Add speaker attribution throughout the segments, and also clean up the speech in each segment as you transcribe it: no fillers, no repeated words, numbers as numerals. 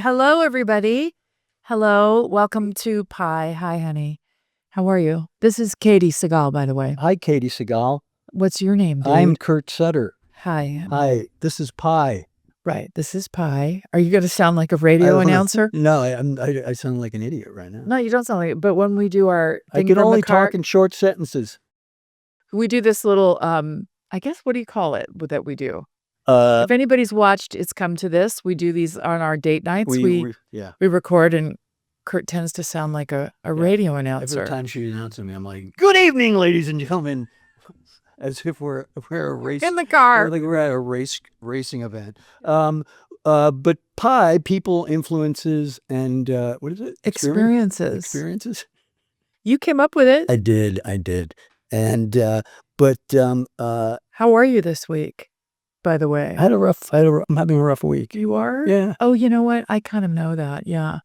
Speaker 1: Hello, everybody. Hello. Welcome to Pie. Hi, honey. How are you? This is Katey Sagal, by the way.
Speaker 2: Hi, Katey Sagal.
Speaker 1: What's your name, dude?
Speaker 2: I'm Kurt Sutter.
Speaker 1: Hi.
Speaker 2: Hi, this is Pie.
Speaker 1: Right. This is Pie. Are you going to sound like a radio announcer?
Speaker 2: No, I sound like an idiot right now.
Speaker 1: No, you don't sound like it. But when we do our thing
Speaker 2: I can
Speaker 1: from
Speaker 2: only
Speaker 1: the car,
Speaker 2: talk in short sentences.
Speaker 1: we do this little, I guess, what do you call it that we do? If anybody's watched It's Come to This, we do these on our date nights. We record, and Kurt tends to sound like a radio announcer.
Speaker 2: Every time she announces me, I'm like, "Good evening, ladies and gentlemen," as if we're a race
Speaker 1: in the car,
Speaker 2: like we're at a racing event. But Pie, people, influences, and what is it? Experiences.
Speaker 1: You came up with it.
Speaker 2: I did, and
Speaker 1: how are you this week? By the way,
Speaker 2: I'm having a rough week.
Speaker 1: You are?
Speaker 2: Yeah.
Speaker 1: Oh, you know what? I kind of know that. Yeah.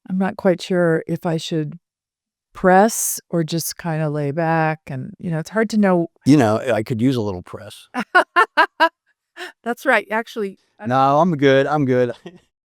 Speaker 1: I'm not quite sure if I should press or just kind of lay back. And, it's hard to know.
Speaker 2: I could use a little press.
Speaker 1: That's right. Actually.
Speaker 2: No, I'm good.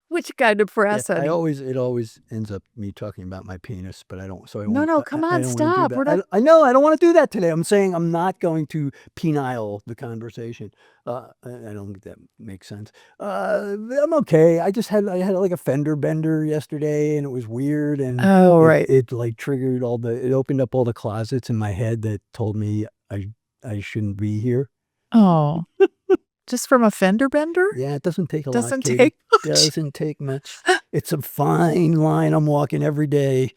Speaker 1: Which kind of press?
Speaker 2: Yeah, it always ends up me talking about my penis, but I don't. So I won't.
Speaker 1: No, come on, stop.
Speaker 2: I know I don't want to do that today. I'm saying I'm not going to penile the conversation. I don't think that makes sense. I'm okay. I had like a fender bender yesterday, and it was weird. And
Speaker 1: right.
Speaker 2: It like triggered it opened up all the closets in my head that told me I shouldn't be here.
Speaker 1: Oh. Just from a fender bender?
Speaker 2: Yeah, it doesn't take a lot.
Speaker 1: Doesn't take much.
Speaker 2: Doesn't take much. It's a fine line I'm walking every day.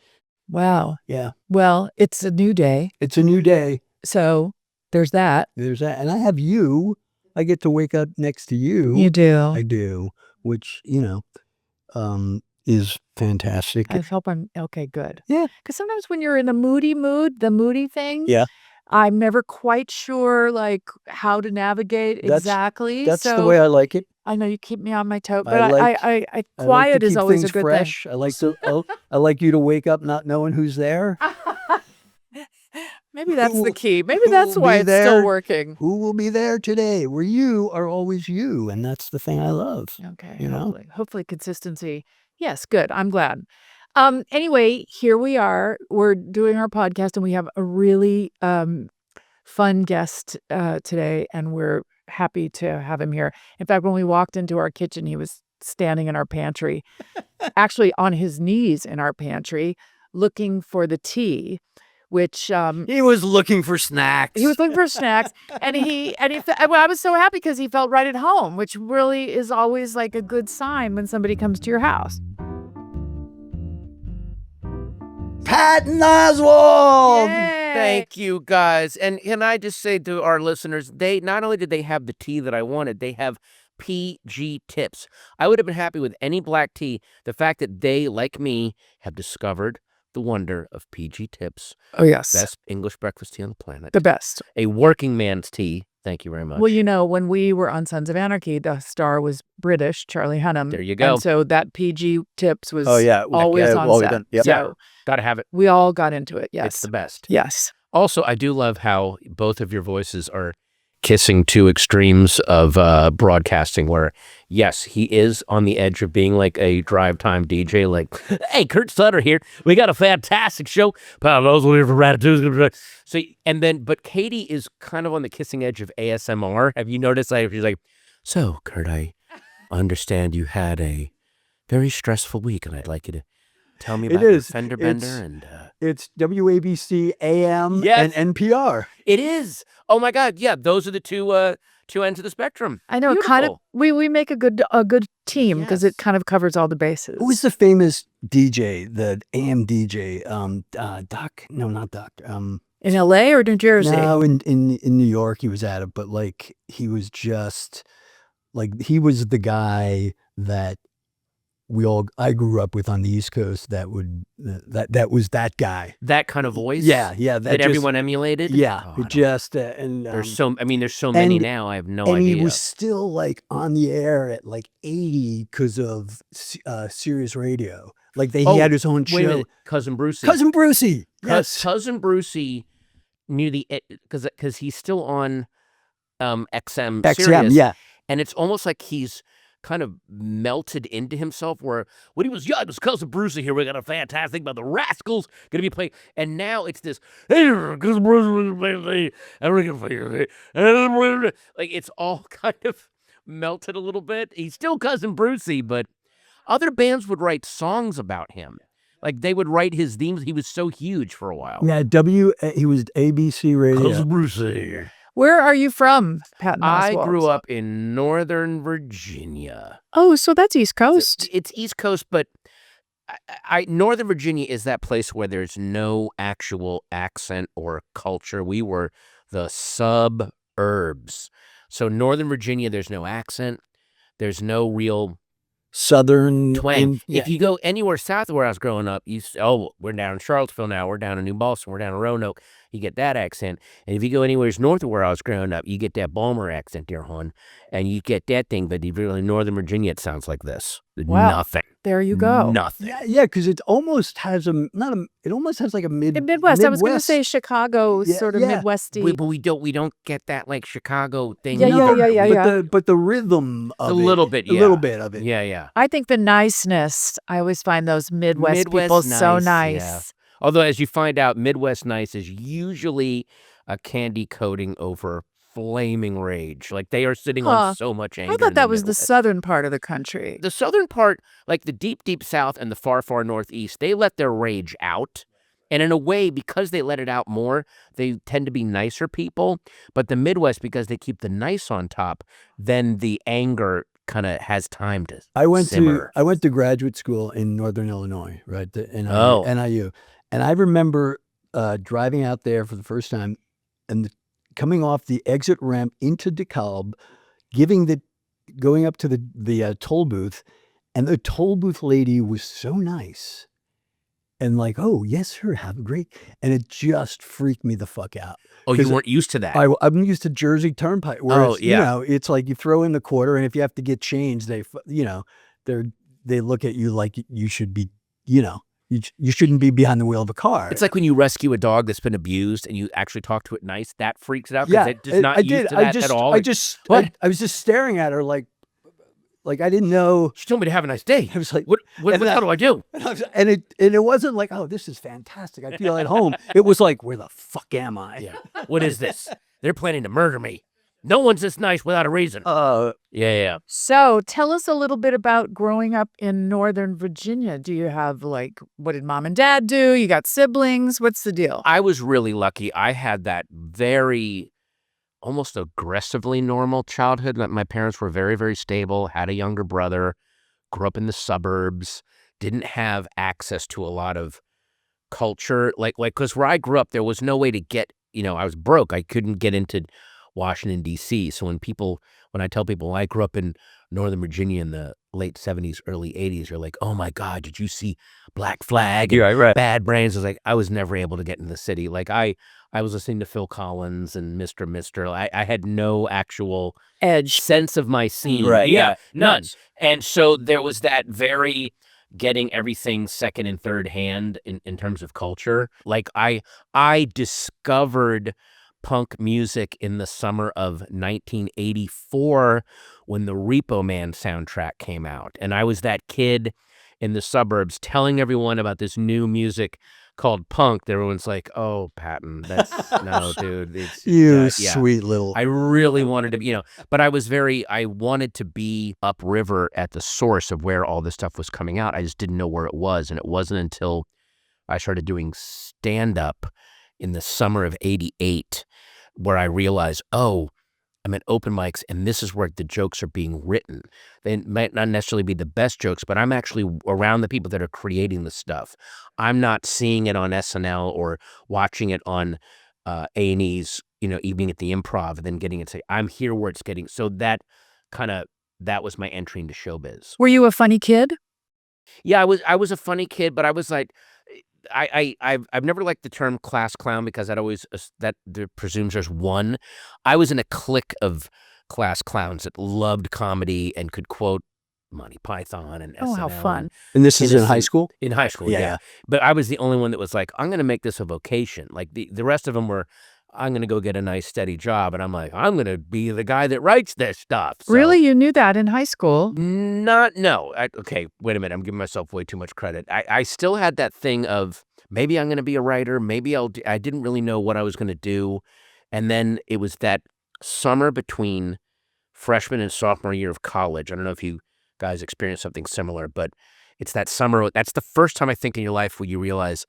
Speaker 1: Wow.
Speaker 2: Yeah.
Speaker 1: Well, it's a new day.
Speaker 2: It's a new day.
Speaker 1: So there's that.
Speaker 2: And I have you. I get to wake up next to you.
Speaker 1: You do.
Speaker 2: I do, which, is fantastic.
Speaker 1: I hope I'm okay, good.
Speaker 2: Yeah.
Speaker 1: Because sometimes when you're in a moody mood, the moody thing.
Speaker 2: Yeah. I'm
Speaker 1: never quite sure how to navigate exactly.
Speaker 2: That's the way I like it.
Speaker 1: I know you keep me on my toe, but I quiet is always a good
Speaker 2: fresh.
Speaker 1: thing.
Speaker 2: I like you to wake up not knowing who's there.
Speaker 1: Maybe that's the key. Maybe that's why it's still working.
Speaker 2: Who will be there today? Where you are always you, and that's the thing I love.
Speaker 1: Okay, hopefully consistency. Yes, good. I'm glad. Anyway, here we are. We're doing our podcast, and we have a really fun guest today, and we're happy to have him here. In fact, when we walked into our kitchen, he was standing in our pantry, actually on his knees in our pantry, looking for the tea, which
Speaker 2: he was looking for snacks.
Speaker 1: He was looking for snacks, and I was so happy because he felt right at home, which really is always like a good sign when somebody comes to your house.
Speaker 2: Patton Oswalt!
Speaker 1: Yay!
Speaker 3: Thank you, guys. And can I just say to our listeners, they not only did they have the tea that I wanted, they have PG tips. I would have been happy with any black tea. The fact that they, like me, have discovered the wonder of PG tips.
Speaker 1: Oh, yes.
Speaker 3: Best English breakfast tea on the planet.
Speaker 1: The best.
Speaker 3: A working man's tea. Thank you very much.
Speaker 1: Well, when we were on Sons of Anarchy, the star was British, Charlie Hunnam.
Speaker 3: There you go.
Speaker 1: And so that PG tips was
Speaker 2: always on set.
Speaker 3: Yep. So gotta have it.
Speaker 1: We all got into it, yes.
Speaker 3: It's the best.
Speaker 1: Yes.
Speaker 3: Also, I do love how both of your voices are kissing two extremes of broadcasting where, yes, he is on the edge of being like a drive time DJ, like, hey, Kurt Sutter here. We got a fantastic show. Patton Oswalt here for Ratatouille. So, but Katey is kind of on the kissing edge of ASMR. Have you noticed? She's like, so, Kurt, I understand you had a very stressful week, and I'd like you to tell me about your fender bender.
Speaker 2: It's WABC AM and NPR.
Speaker 3: It is. Oh my God! Yeah, those are the two ends of the spectrum.
Speaker 1: I know.
Speaker 3: Beautiful.
Speaker 1: Kind of. We make a good team because it kind of covers all the bases.
Speaker 2: Who was the famous DJ, the AM DJ? Doc? No, not Doc.
Speaker 1: In LA or New Jersey?
Speaker 2: No, in New York he was at it, but he was just he was the guy that I grew up with on the East Coast that was that guy.
Speaker 3: That kind of voice?
Speaker 2: Yeah.
Speaker 3: That everyone emulated?
Speaker 2: Yeah.
Speaker 3: There's so many now, I have no idea.
Speaker 2: And he was still on the air at 80 because of Sirius Radio. He had his own show.
Speaker 3: Wait a minute. Cousin Brucey.
Speaker 2: Yes.
Speaker 3: Cousin Brucey knew because he's still on XM Sirius.
Speaker 2: Yeah.
Speaker 3: And it's almost like he's kind of melted into himself, where when he was young, it was Cousin Brucey here. We got a fantastic about the Rascals going to be playing. And now it's this, hey, Cousin Brucey, like it's all kind of melted a little bit. He's still Cousin Brucey, but other bands would write songs about him. Like they would write his themes. He was so huge for a while.
Speaker 2: Yeah, he was ABC Radio.
Speaker 3: Cousin Brucey.
Speaker 1: Where are you from, Patton Oswalt?
Speaker 3: I grew up in Northern Virginia.
Speaker 1: Oh, so that's East Coast.
Speaker 3: It's East Coast, but Northern Virginia is that place where there's no actual accent or culture. We were the suburbs. So Northern Virginia, there's no accent. There's no real
Speaker 2: Southern
Speaker 3: twang. If you go anywhere south of where I was growing up, we're down in Charlottesville now, we're down in New Boston, we're down in Roanoke, you get that accent. And if you go anywhere north of where I was growing up, you get that Balmer accent, dear hon, and you get that thing. But if you're in Northern Virginia, it sounds like this.
Speaker 1: Wow.
Speaker 3: Nothing.
Speaker 1: There you go.
Speaker 3: Nothing.
Speaker 2: Yeah, because it almost has it almost has like a
Speaker 1: Midwest. I was going to say Chicago, sort of Midwesty.
Speaker 3: But we don't get that like Chicago thing.
Speaker 1: Yeah.
Speaker 2: But the rhythm of
Speaker 3: a little bit of it.
Speaker 2: Yeah.
Speaker 1: I think the niceness. I always find those Midwest people so nice.
Speaker 3: Yeah. Although, as you find out, Midwest nice is usually a candy coating over flaming rage. Like they are sitting on so much anger.
Speaker 1: I thought that was the southern part of the country.
Speaker 3: The southern part, like the deep, deep south and the far, far northeast, they let their rage out. And in a way, because they let it out more, they tend to be nicer people. But the Midwest, because they keep the nice on top, then the anger kind of has time to simmer.
Speaker 2: I went to graduate school in Northern Illinois, right? NIU. And I remember driving out there for the first time and coming off the exit ramp into DeKalb, going up to the toll booth, and the toll booth lady was so nice. And like, oh, yes, sir, have a great... And it just freaked me the fuck out.
Speaker 3: Oh, you weren't used to that?
Speaker 2: I'm used to Jersey Turnpike, where it's like you throw in the quarter, and if you have to get changed, they look at you like you should be, you shouldn't be behind the wheel of a car.
Speaker 3: It's like when you rescue a dog that's been abused and you actually talk to it nice. That freaks it out because it's just not used to that at all.
Speaker 2: I was just staring at her like I didn't know.
Speaker 3: She told me to have a nice day.
Speaker 2: I was like,
Speaker 3: what the hell do I do?
Speaker 2: And it wasn't like, oh, this is fantastic, I feel at home. It was like, where the fuck am I?
Speaker 3: Yeah. What is this? They're planning to murder me. No one's this nice without a reason. Yeah.
Speaker 1: So tell us a little bit about growing up in Northern Virginia. Do you have what did mom and dad do? You got siblings? What's the deal?
Speaker 3: I was really lucky. I had that very almost aggressively normal childhood. My parents were very, very stable, had a younger brother, grew up in the suburbs, didn't have access to a lot of culture. Because where I grew up, there was no way to get, I was broke. I couldn't get into Washington, D.C. So when I tell people I grew up in Northern Virginia in the late 70s, early 80s, you're like, oh my God, did you see Black Flag and Bad Brains? I was never able to get in the city. I was listening to Phil Collins and Mr. I had no actual
Speaker 1: edge
Speaker 3: sense of my scene.
Speaker 2: Right.
Speaker 3: Yeah, none. And so there was that very getting everything second and third hand in terms of culture. I discovered punk music in the summer of 1984 when the Repo Man soundtrack came out. And I was that kid in the suburbs telling everyone about this new music called punk. Everyone's like, oh, Patton, that's no, dude. It's
Speaker 2: sweet little...
Speaker 3: I really wanted to be, but I wanted to be upriver at the source of where all this stuff was coming out. I just didn't know where it was. And it wasn't until I started doing stand-up in the summer of 88 where I realized, oh, I'm at open mics and this is where the jokes are being written. They might not necessarily be the best jokes, but I'm actually around the people that are creating the stuff. I'm not seeing it on SNL or watching it on A&E's, Evening at the Improv and then getting it. I'm here where it's getting. So that was my entry into showbiz.
Speaker 1: Were you a funny kid?
Speaker 3: Yeah, I was a funny kid, but I was like, I've never liked the term class clown because that presumes there's one. I was in a clique of class clowns that loved comedy and could quote Monty Python and SNL.
Speaker 1: Oh, how fun.
Speaker 2: And this is in high school?
Speaker 3: In high school, yeah. But I was the only one that was like, I'm going to make this a vocation. Like the rest of them were I'm going to go get a nice steady job. And I'm like, I'm going to be the guy that writes this stuff. So,
Speaker 1: Really? You knew that in high school?
Speaker 3: no. Okay, wait a minute. I'm giving myself way too much credit. I still had that thing of maybe I'm going to be a writer. Maybe I didn't really know what I was going to do. And then it was that summer between freshman and sophomore year of college. I don't know if you guys experienced something similar, but it's that summer. That's the first time I think in your life where you realize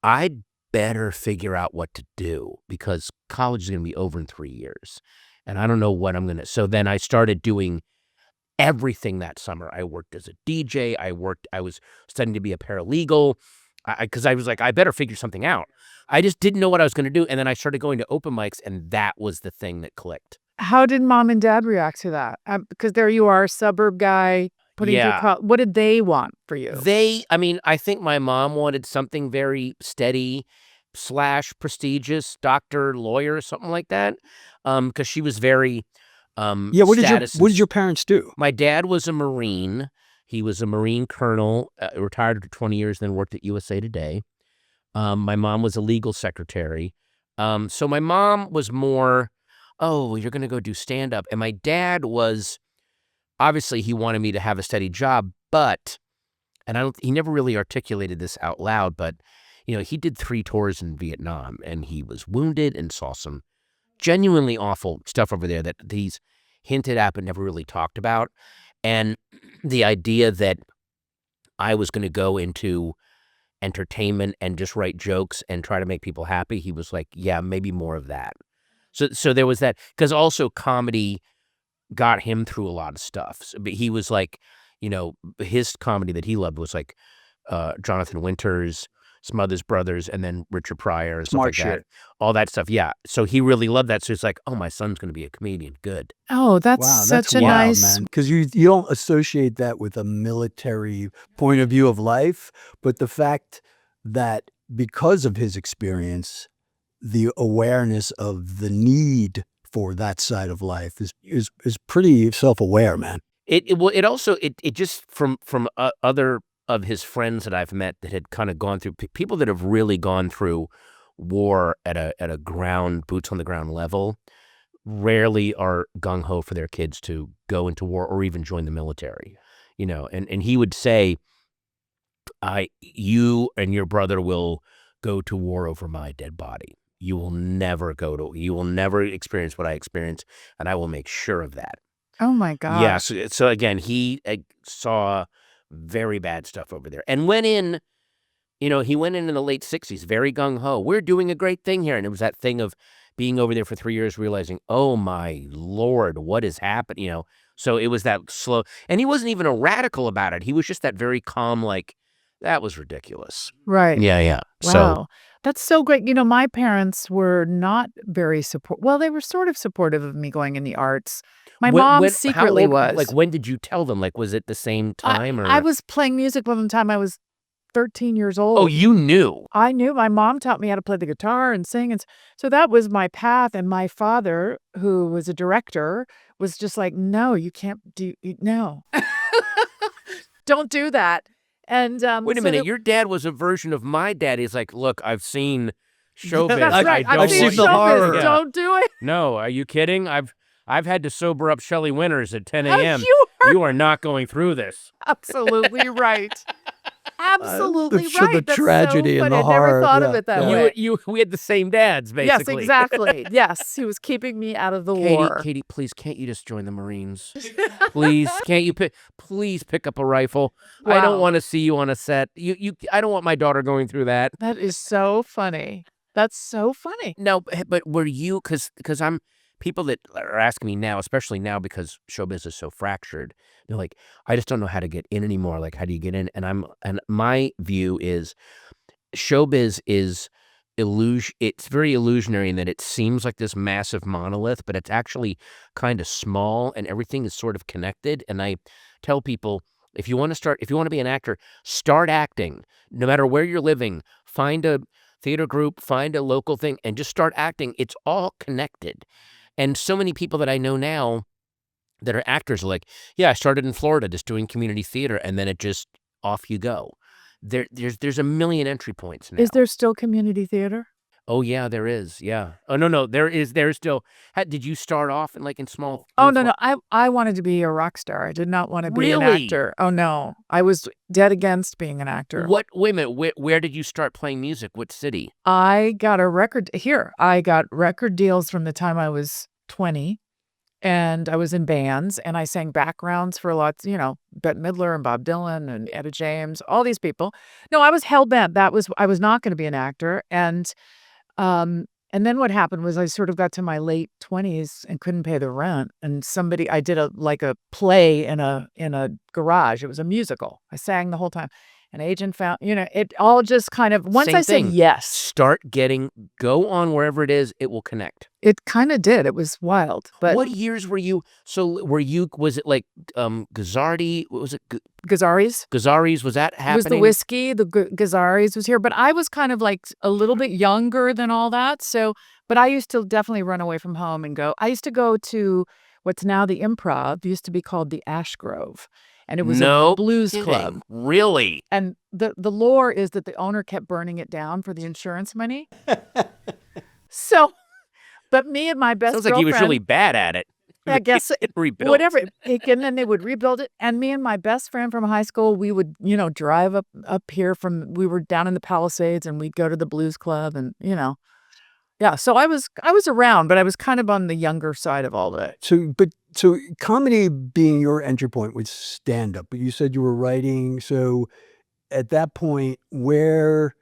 Speaker 3: I'd better figure out what to do because college is going to be over in 3 years. And I don't know what I'm going to. So then I started doing everything that summer. I worked as a DJ. I was studying to be a paralegal because I was like, I better figure something out. I just didn't know what I was going to do. And then I started going to open mics, and that was the thing that clicked.
Speaker 1: How did mom and dad react to that? Because there you are, suburb guy, putting through college. What did they want for you?
Speaker 3: I think my mom wanted something very steady / prestigious, doctor, lawyer, something like that. Because she was very
Speaker 2: what did your parents do?
Speaker 3: My dad was a Marine. He was a Marine colonel, retired after 20 years, then worked at USA Today. My mom was a legal secretary. So my mom was more, oh, you're going to go do stand-up. And my dad was, obviously, he wanted me to have a steady job, but, and he never really articulated this out loud, but, he did 3 tours in Vietnam, and he was wounded and saw some genuinely awful stuff over there that he's hinted at but never really talked about. And the idea that I was going to go into entertainment and just write jokes and try to make people happy, he was like, yeah, maybe more of that. So there was that, because also comedy got him through a lot of stuff. So, but he was like, his comedy that he loved was like Jonathan Winters, Smothers Brothers, and then Richard Pryor and stuff like that. All that stuff, yeah. So he really loved that. So it's like, oh, my son's going to be a comedian. Good.
Speaker 1: Oh, that's such a nice...
Speaker 2: Because you don't associate that with a military point of view of life, but the fact that because of his experience, the awareness of the need for that side of life is pretty self-aware, man.
Speaker 3: It also just from other of his friends that I've met that had kind of gone through, people that have really gone through war at a ground, boots on the ground level, rarely are gung-ho for their kids to go into war or even join the military, and he would say, you and your brother will go to war over my dead body. You will never experience what I experienced, and I will make sure of that.
Speaker 1: Oh my God.
Speaker 3: Yeah. So again, he saw very bad stuff over there and went in, he went in the late 60s, very gung-ho. We're doing a great thing here. And it was that thing of being over there for 3 years, realizing, oh my Lord, what is happening? So it was that slow, and he wasn't even a radical about it. He was just that very calm, like, that was ridiculous.
Speaker 1: Right.
Speaker 3: Yeah.
Speaker 1: Wow.
Speaker 3: So
Speaker 1: that's so great. My parents were not very they were sort of supportive of me going in the arts. My mom secretly was.
Speaker 3: Like, when did you tell them? Like, was it the same time?
Speaker 1: I was playing music by the time I was 13 years old.
Speaker 3: Oh, you knew?
Speaker 1: I knew. My mom taught me how to play the guitar and sing. And so that was my path. And my father, who was a director, was just like, no, you can't no. Don't do that. And
Speaker 3: wait a minute, your dad was a version of my dad. He's like, look, I've seen showbiz.
Speaker 1: That's right. I've seen
Speaker 2: the horror.
Speaker 1: Yeah. Don't do it.
Speaker 3: No, are you kidding? I've had to sober up Shelley Winters at 10 a.m. You are not going through this.
Speaker 1: Absolutely right. Absolutely right.
Speaker 2: The
Speaker 1: That's
Speaker 2: tragedy
Speaker 1: so
Speaker 2: and
Speaker 1: funny.
Speaker 2: the horror.
Speaker 1: I never thought of it that way.
Speaker 3: We had the same dads, basically.
Speaker 1: Yes, exactly. Yes, he was keeping me out of the war.
Speaker 3: Katie, please, can't you just join the Marines? Please, can't you please pick up a rifle? Wow. I don't want to see you on a set. I don't want my daughter going through that.
Speaker 1: That is so funny. That's so funny.
Speaker 3: No, but were you, because I'm, people that are asking me now, especially now because showbiz is so fractured, they're like, I just don't know how to get in anymore. Like, how do you get in? And my view is showbiz is it's very illusionary in that it seems like this massive monolith, but it's actually kind of small and everything is sort of connected. And I tell people, if you want to be an actor, start acting. No matter where you're living, find a theater group, find a local thing, and just start acting. It's all connected. And so many people that I know now that are actors are like, yeah, I started in Florida just doing community theater, and then it just, off you go. There's a million entry points now.
Speaker 1: Is there still community theater?
Speaker 3: Oh yeah, there is. Yeah. Oh no, there's still. Did you start off in small?
Speaker 1: Oh, no, I wanted to be a rock star. I did not want to be an
Speaker 3: Really?
Speaker 1: actor. Oh, no. I was dead against being an actor.
Speaker 3: What? Wait a minute. Where did you start playing music? What city?
Speaker 1: I got I got record deals from the time I was 20, and I was in bands, and I sang backgrounds for lots, Bette Midler and Bob Dylan and Etta James, all these people. No, I was hell-bent. I was not gonna be an actor, and then what happened was I sort of got to my late 20s and couldn't pay the rent, and I did a play in a garage. It was a musical. I sang the whole time. An agent found, it all just kind of once
Speaker 3: Same
Speaker 1: I said
Speaker 3: thing.
Speaker 1: yes,
Speaker 3: Go on wherever it is. It will connect.
Speaker 1: it kinda did. It was wild, but
Speaker 3: What years were you? So was it Gazzardi? What was it?
Speaker 1: Gazzari's
Speaker 3: Gazzari's? Was that
Speaker 1: was the
Speaker 3: happening?
Speaker 1: whiskey, the Gazzari's was here, but I was kind of a little bit younger than all that, but I used to definitely run away from home and I used to go to what's now the Improv, used to be called the Ash Grove, and it was a
Speaker 3: No
Speaker 1: blues
Speaker 3: kidding.
Speaker 1: club.
Speaker 3: Really?
Speaker 1: And the lore is that the owner kept burning it down for the insurance money. So, but me and my best
Speaker 3: Sounds like he was
Speaker 1: girlfriend,
Speaker 3: really bad at it.
Speaker 1: I guess
Speaker 3: It rebuilt.
Speaker 1: whatever, and then they would rebuild it. And me and my best friend from high school, we would, drive up here we were down in the Palisades, and we'd go to the blues club, and yeah. So I was around, but I was kind of on the younger side of all that.
Speaker 2: So comedy being your entry point was stand-up, but you said you were writing. So at that point, where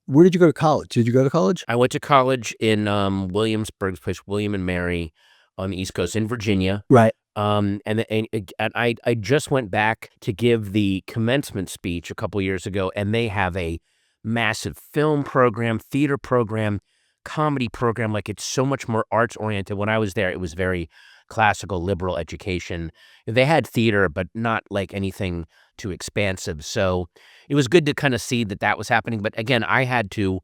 Speaker 2: did you go to college? Did you go to college?
Speaker 3: I went to college in Williamsburg, place William and Mary on the East Coast in Virginia.
Speaker 2: Right.
Speaker 3: And I just went back to give the commencement speech a couple years ago, and they have a massive film program, theater program, comedy program. It's so much more arts oriented. When I was there, it was very classical liberal education. They had theater, but not anything too expansive. So it was good to kind of see that was happening. But again, I had to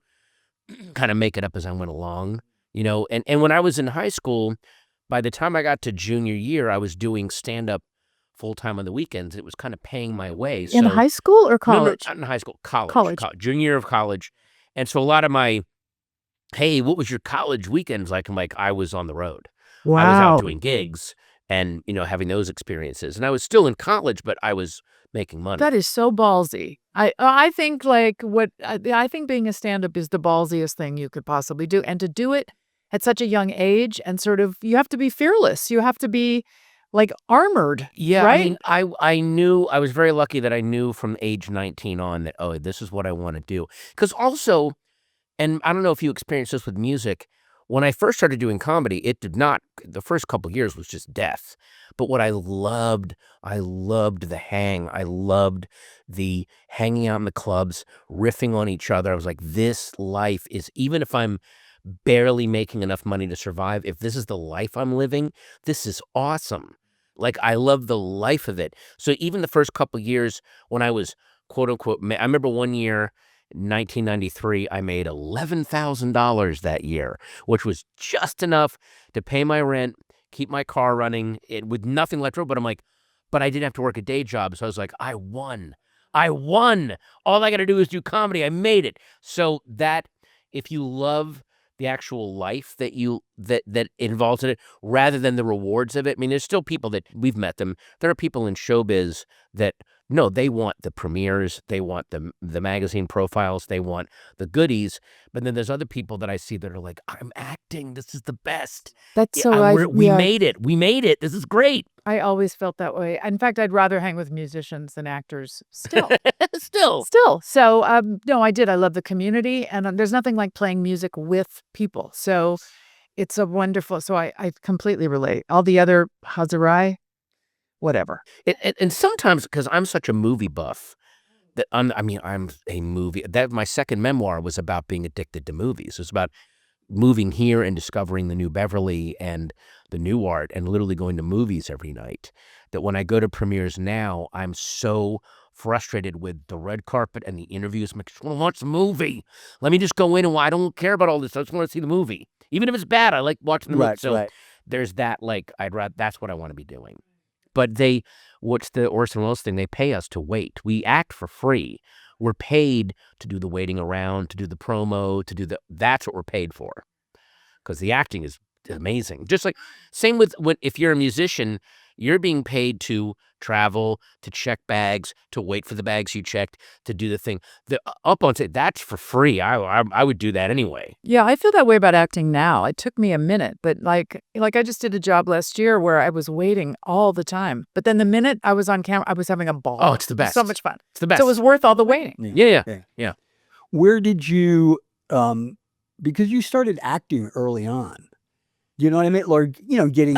Speaker 3: kind of make it up as I went along, and when I was in high school, by the time I got to junior year, I was doing stand-up full-time on the weekends. It was kind of paying my way.
Speaker 1: In high school or college?
Speaker 3: No, not in high school. College. Junior year of college. And so a lot of my, hey, what was your college weekends like? I'm like, I was on the road.
Speaker 1: Wow.
Speaker 3: I was out doing gigs and, having those experiences. And I was still in college, but I was making money.
Speaker 1: That is so ballsy. I think I think being a stand-up is the ballsiest thing you could possibly do. And to do it at such a young age, and sort of, you have to be fearless. You have to be armored.
Speaker 3: Yeah,
Speaker 1: right?
Speaker 3: I mean, I knew, I was very lucky that I knew from age 19 on that, oh, this is what I want to do. Because also, and I don't know if you experienced this with music, when I first started doing comedy, it did not, the first couple years was just death. But what I loved the hang. I loved the hanging out in the clubs, riffing on each other. I was like, this life is, even if I'm barely making enough money to survive, if this is the life I'm living, this is awesome. I love the life of it. So even the first couple years when I was, quote unquote, I remember one year, 1993, I made $11,000 that year, which was just enough to pay my rent, keep my car running, with nothing left over. But I'm like, but I didn't have to work a day job. So I was like, I won. All I got to do is do comedy. I made it. So that, if you love the actual life that involves in it, rather than the rewards of it. I mean, there's still people that we've met them. There are people in showbiz that, no, they want the premieres, they want the magazine profiles, they want the goodies. But then there's other people that I see that are like, I'm acting. This is the best.
Speaker 1: That's
Speaker 3: We made it. We made it. This is great.
Speaker 1: I always felt that way. In fact, I'd rather hang with musicians than actors still.
Speaker 3: Still.
Speaker 1: So, no, I did. I love the community, and there's nothing like playing music with people. So it's a wonderful, so I completely relate. All the other Hazarai, whatever.
Speaker 3: And sometimes, because I'm such a movie buff, that I'm a movie, that my second memoir was about being addicted to movies. It was about moving here and discovering the New Beverly and the New Art and literally going to movies every night, that when I go to premieres now, I'm so frustrated with the red carpet and the interviews. I'm like, I just want to watch the movie. Let me just go in, and I don't care about all this. I just want to see the movie. Even if it's bad, I like watching the movie. So there's that, that's what I want to be doing. But what's the Orson Welles thing? They pay us to wait. We act for free. we're paid to do the waiting around, to do the promo, to do that's what we're paid for. Because the acting is amazing. Just like, same with if you're a musician, you're being paid to travel, to check bags, to wait for the bags you checked, to do the thing. Up on stage, that's for free. I would do that anyway.
Speaker 1: Yeah, I feel that way about acting now. It took me a minute, but like I just did a job last year where I was waiting all the time. But then the minute I was on camera, I was having a ball.
Speaker 3: Oh, it's the best.
Speaker 1: So much fun.
Speaker 3: It's the best.
Speaker 1: So it was worth all the waiting.
Speaker 3: Yeah.
Speaker 2: Where did you, because you started acting early on, you know what I mean? Or, getting,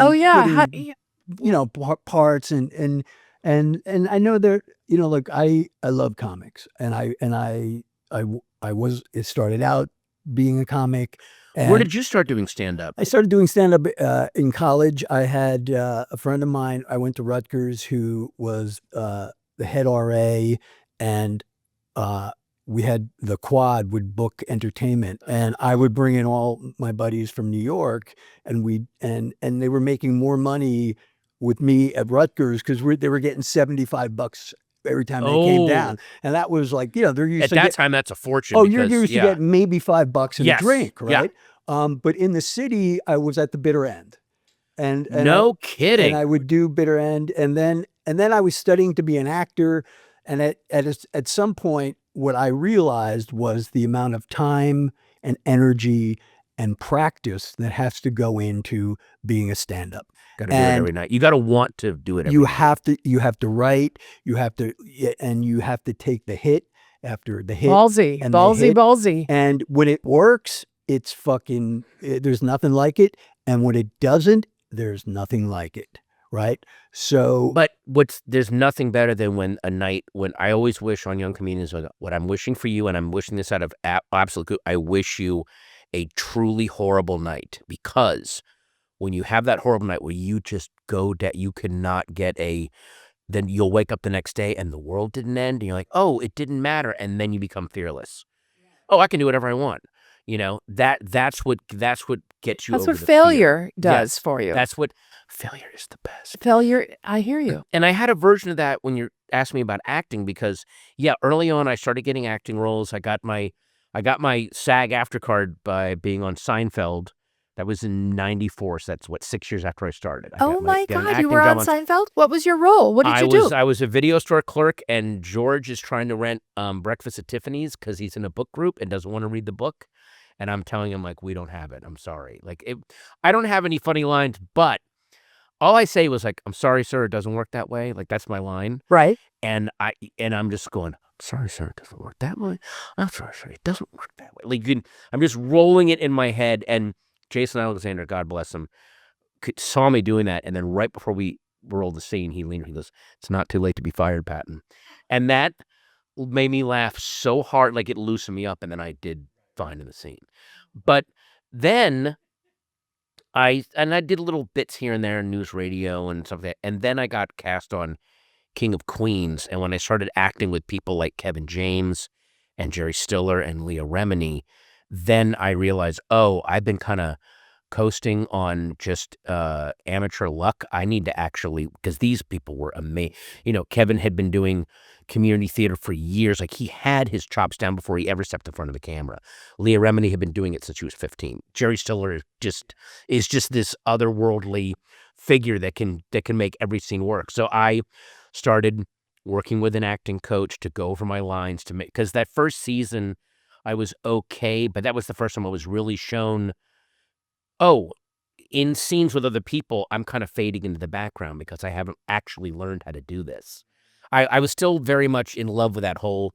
Speaker 2: parts and I know there, like I love comics and it started out being a comic.
Speaker 3: Where did you start doing stand-up?
Speaker 2: I started doing stand-up in college. I had a friend of mine, I went to Rutgers, who was the head RA, and we had the Quad would book entertainment, and I would bring in all my buddies from New York, and they were making more money with me at Rutgers because they were getting $75 every time they came down, and that was like, they're used
Speaker 3: at
Speaker 2: to
Speaker 3: that time. That's a fortune.
Speaker 2: You're used to get maybe $5 in a drink, right?
Speaker 3: Yeah.
Speaker 2: But in the city, I was at the bitter end, and
Speaker 3: no kidding.
Speaker 2: And I would do bitter end, and then I was studying to be an actor, and at some point, what I realized was the amount of time and energy and practice that has to go into being a stand-up.
Speaker 3: Got to do it every night. You got to want to do it every night.
Speaker 2: You have to write, you have to take the hit after the hit.
Speaker 1: Ballsy.
Speaker 2: And when it works, it's fucking, there's nothing like it. And when it doesn't, there's nothing like it. Right. So,
Speaker 3: but there's nothing better than when I always wish on young comedians, what I'm wishing for you, and I'm wishing this out of absolute good, I wish you a truly horrible night, because when you have that horrible night where you just go down, you cannot get then you'll wake up the next day and the world didn't end, and you're like, oh, it didn't matter, and then you become fearless. Oh, I can do whatever I want. That's what gets you.
Speaker 1: That's
Speaker 3: over
Speaker 1: what
Speaker 3: the
Speaker 1: failure
Speaker 3: fear.
Speaker 1: does for you.
Speaker 3: That's what failure is the best.
Speaker 1: Failure, I hear you.
Speaker 3: And I had a version of that when you're asking me about acting, because early on I started getting acting roles. I got my SAG-AFTRA card by being on Seinfeld. That was in '94, so that's 6 years after I started.
Speaker 1: Oh my God, you were on Seinfeld? What was your role? What did you do?
Speaker 3: I was a video store clerk, and George is trying to rent Breakfast at Tiffany's because he's in a book group and doesn't want to read the book. And I'm telling him, like, we don't have it. I'm sorry. I don't have any funny lines, but all I say was like, I'm sorry, sir, it doesn't work that way. Like, that's my line.
Speaker 1: Right.
Speaker 3: And I'm just going, sorry, sir, it doesn't work that way. I'm sorry, sir, it doesn't work that way. I'm just rolling it in my head. And Jason Alexander, God bless him, saw me doing that. And then right before we rolled the scene, he leaned, he goes, it's not too late to be fired, Patton. And that made me laugh so hard, like it loosened me up. And then I did fine in the scene. But then I did little bits here and there in news radio and stuff like that. And then I got cast on King of Queens. And when I started acting with people like Kevin James and Jerry Stiller and Leah Remini, then I realized, I've been kind of coasting on just amateur luck. I need to actually, because these people were amazing. Kevin had been doing community theater for years. Like, he had his chops down before he ever stepped in front of the camera. Leah Remini had been doing it since she was 15. Jerry Stiller is just this otherworldly figure that can make every scene work. So I started working with an acting coach to go over my lines because that first season I was okay, but that was the first time I was really shown, in scenes with other people, I'm kind of fading into the background because I haven't actually learned how to do this. I was still very much in love with that whole,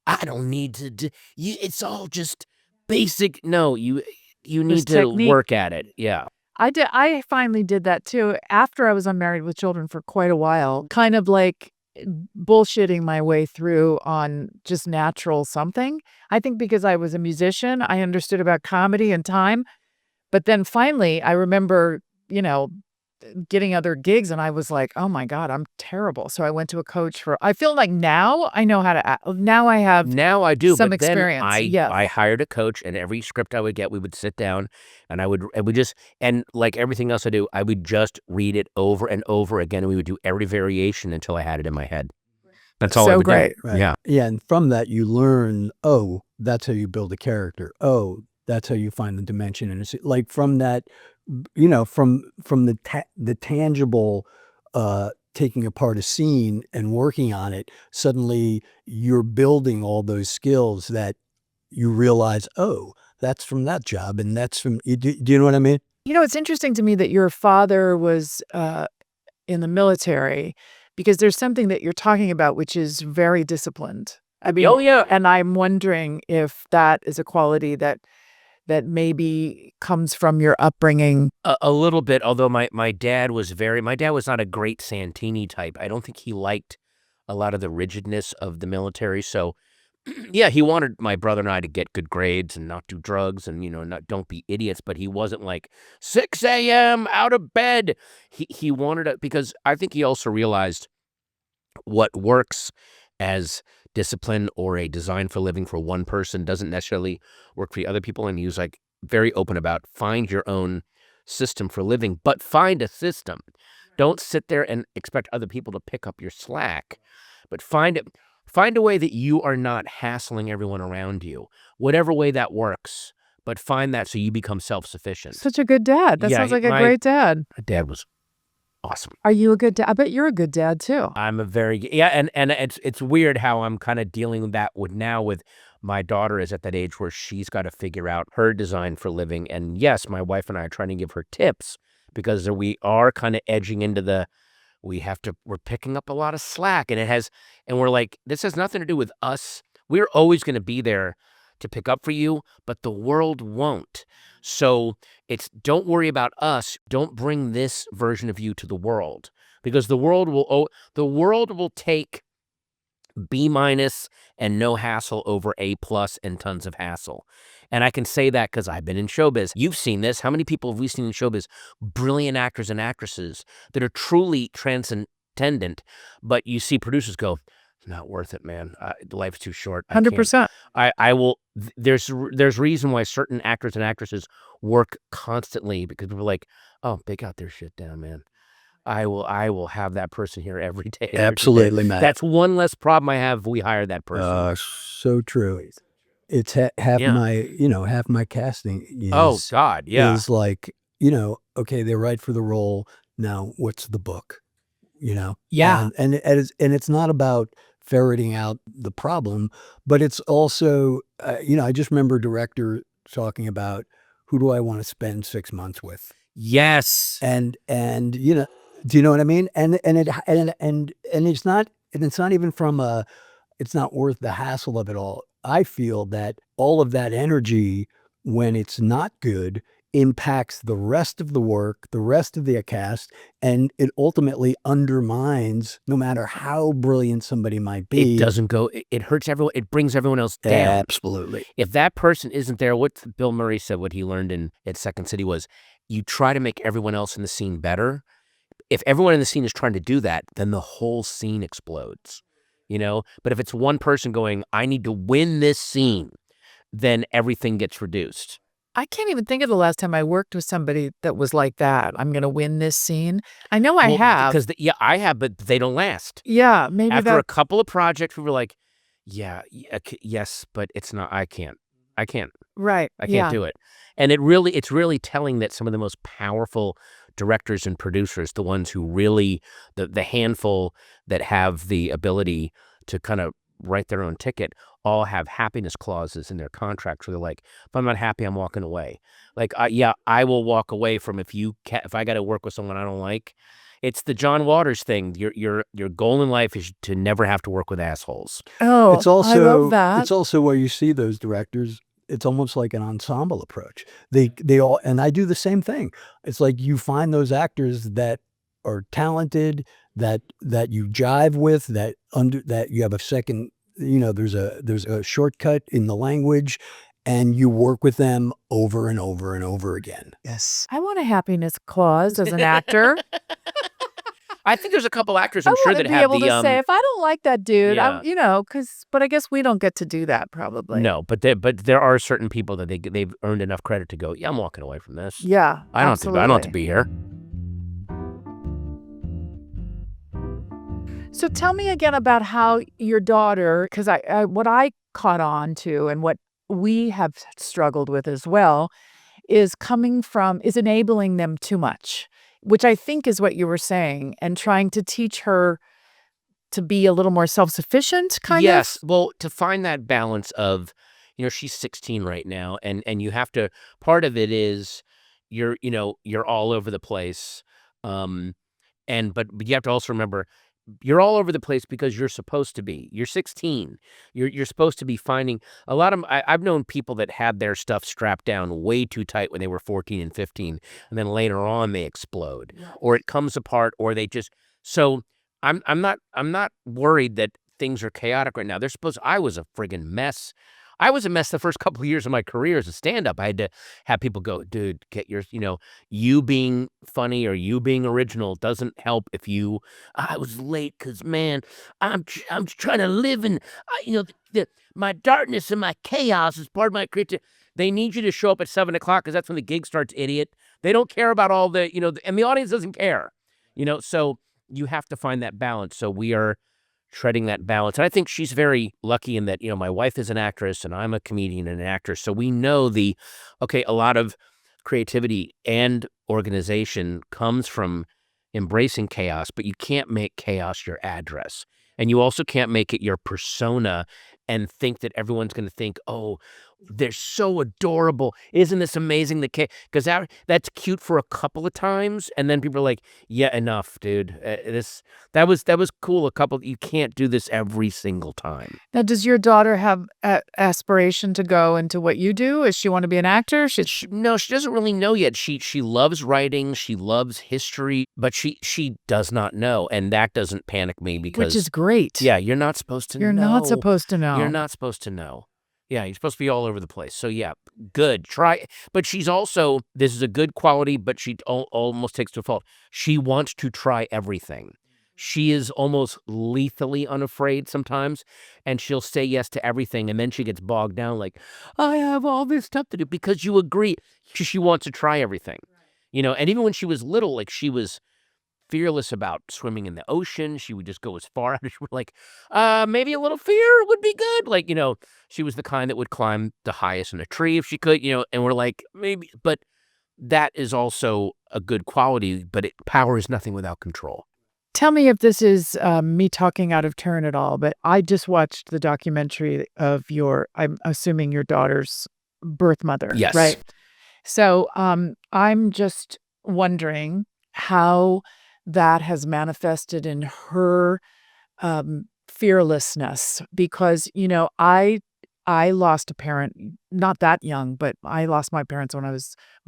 Speaker 3: I don't need to do, it's all just basic. No, you need to work at it. Yeah.
Speaker 1: I finally did that too after I was unmarried with children for quite a while, kind of like bullshitting my way through on just natural something. I think because I was a musician, I understood about comedy and time. But then finally, I remember, getting other gigs, and I was like, oh my God, I'm terrible. So I went to a coach I feel like now I know how to act. Now I do some experience.
Speaker 3: I hired a coach, and every script I would get, we would sit down, and and like everything else I do, I would just read it over and over again, and we would do every variation until I had it in my head. That's all I
Speaker 1: So
Speaker 3: would
Speaker 1: great.
Speaker 3: do.
Speaker 2: Right.
Speaker 3: Yeah.
Speaker 2: Yeah, and from that you learn, oh, that's how you build a character. Oh, that's how you find the dimension in a scene. Like from that, from the tangible taking apart a scene and working on it, suddenly you're building all those skills that you realize, oh, that's from that job and that's from do you know what I mean?
Speaker 1: It's interesting to me that your father was in the military because there's something that you're talking about which is very disciplined. I mean,
Speaker 3: Oh, yeah.
Speaker 1: and I'm wondering if that is a quality that maybe comes from your upbringing.
Speaker 3: A little bit, although my dad was not a great Santini type. I don't think he liked a lot of the rigidness of the military. So, yeah, he wanted my brother and I to get good grades and not do drugs and, don't be idiots. But he wasn't like 6 a.m. out of bed. He wanted it because I think he also realized what works as discipline or a design for living for one person doesn't necessarily work for the other people. And he was like very open about find your own system for living, but find a system. Don't sit there and expect other people to pick up your slack, but find a way that you are not hassling everyone around you, whatever way that works, but find that so you become self-sufficient.
Speaker 1: Such a good dad. That
Speaker 3: Yeah,
Speaker 1: sounds like a
Speaker 3: my-
Speaker 1: great dad.
Speaker 3: My dad was awesome.
Speaker 1: Are you a good dad? I bet you're a good dad too.
Speaker 3: I'm a very and it's weird how I'm kind of dealing with that with my daughter is at that age where she's got to figure out her design for living. And yes, my wife and I are trying to give her tips because we are kind of edging into we're picking up a lot of slack and we're like, this has nothing to do with us. We're always going to be there to pick up for you, but the world won't. So don't worry about us. Don't bring this version of you to the world because the world will take B- and no hassle over A+ and tons of hassle. And I can say that because I've been in showbiz. You've seen this. How many people have we seen in showbiz? Brilliant actors and actresses that are truly transcendent, but you see producers go, not worth it, man. Life's too short.
Speaker 1: 100%.
Speaker 3: I will. There's reason why certain actors and actresses work constantly because people are like, oh, they got their shit down, man. I will have that person here every day.
Speaker 2: Absolutely, Matt.
Speaker 3: That's one less problem I have if we hire that person.
Speaker 2: So true. It's half my casting is,
Speaker 3: Oh God, yeah.
Speaker 2: is like, okay, they're right for the role. Now, what's the book?
Speaker 1: Yeah.
Speaker 2: And it's not about ferreting out the problem, but it's also, I just remember a director talking about who do I want to spend 6 months with?
Speaker 3: Yes.
Speaker 2: And do you know what I mean? And it's not even from it's not worth the hassle of it all. I feel that all of that energy, when it's not good, impacts the rest of the work, the rest of the cast, and it ultimately undermines, no matter how brilliant somebody might be.
Speaker 3: It doesn't go. It hurts everyone. It brings everyone else down.
Speaker 2: Absolutely.
Speaker 3: If that person isn't there, what Bill Murray said, what he learned at Second City was, you try to make everyone else in the scene better. If everyone in the scene is trying to do that, then the whole scene explodes, But if it's one person going, I need to win this scene, then everything gets reduced.
Speaker 1: I can't even think of the last time I worked with somebody that was like that. I'm going to win this scene. I know I have.
Speaker 3: Because I have, but they don't last.
Speaker 1: Yeah, maybe
Speaker 3: After a couple of projects, we were like, yes, but it's not, I can't.
Speaker 1: Right.
Speaker 3: I can't do it. And it's really telling that some of the most powerful directors and producers, the ones who really, the handful that have the ability to kind of write their own ticket, all have happiness clauses in their contracts where they're like, if I'm not happy, I'm walking away. Like, I will walk away from if I got to work with someone I don't like. It's the John Waters thing. Your goal in life is to never have to work with assholes.
Speaker 1: Oh,
Speaker 2: It's also,
Speaker 1: I love that.
Speaker 2: It's also where you see those directors. It's almost like an ensemble approach. They all, and I do the same thing. It's like you find those actors that are talented, that you jive with, that you have a second, there's a shortcut in the language, and you work with them over and over and over again.
Speaker 4: Yes.
Speaker 1: I want a happiness clause as an actor.
Speaker 3: I think there's a couple actors
Speaker 1: I
Speaker 3: I'm sure
Speaker 1: want
Speaker 3: that
Speaker 1: to be
Speaker 3: have
Speaker 1: able
Speaker 3: the
Speaker 1: to say, if I don't like that dude,
Speaker 3: yeah.
Speaker 1: but I guess we don't get to do that probably.
Speaker 3: No, but there are certain people that they've earned enough credit to go, yeah, I'm walking away from this.
Speaker 1: Yeah,
Speaker 3: I don't
Speaker 1: absolutely.
Speaker 3: have to be here.
Speaker 1: So tell me again about how your daughter, because what I caught on to and what we have struggled with as well is enabling them too much, which I think is what you were saying, and trying to teach her to be a little more self-sufficient, kind of?
Speaker 3: Yes. Well, to find that balance of, she's 16 right now, and you have to, part of it is you're all over the place. But you have to also remember you're all over the place because you're supposed to be. You're 16. You're supposed to be finding a lot of. I've known people that had their stuff strapped down way too tight when they were 14 and 15, and then later on they explode, or it comes apart, or they just. So I'm not worried that things are chaotic right now. They're supposed. I was a friggin' mess. I was a mess the first couple of years of my career as a stand-up. I had to have people go, dude, get your, you being funny or you being original doesn't help if I was late because, man, I'm trying to live in, my darkness and my chaos is part of my creativity. They need you to show up at 7 o'clock because that's when the gig starts, idiot. They don't care about all the, and the audience doesn't care, so you have to find that balance. So we are treading that balance. And I think she's very lucky in that, my wife is an actress and I'm a comedian and an actor. So we know a lot of creativity and organization comes from embracing chaos, but you can't make chaos your address. And you also can't make it your persona and think that everyone's going to think, oh, they're so adorable. Isn't this amazing? Because that's cute for a couple of times. And then people are like, yeah, enough, dude. That was cool. You can't do this every single time.
Speaker 1: Now, does your daughter have aspiration to go into what you do? Does she want to be an actor?
Speaker 3: No, she doesn't really know yet. She loves writing. She loves history, but she does not know. And that doesn't panic me because.
Speaker 1: Which is great.
Speaker 3: Yeah, you're not supposed to know.
Speaker 1: You're not supposed to know.
Speaker 3: You're not supposed to know. Yeah, you're supposed to be all over the place. So yeah, good. Try. But she's also, this is a good quality, but she almost takes to a fault. She wants to try everything. She is almost lethally unafraid sometimes, and she'll say yes to everything, and then she gets bogged down like, I have all this stuff to do, because you agree. She wants to try everything. And even when she was little, like she was fearless about swimming in the ocean. She would just go as far out as we're like, maybe a little fear would be good. Like, she was the kind that would climb the highest in a tree if she could, and we're like, maybe, but that is also a good quality, but power is nothing without control.
Speaker 1: Tell me if this is me talking out of turn at all, but I just watched the documentary of I'm assuming your daughter's birth mother.
Speaker 3: Yes.
Speaker 1: Right. So I'm just wondering how that has manifested in her fearlessness, because I lost a parent not that young, but I lost my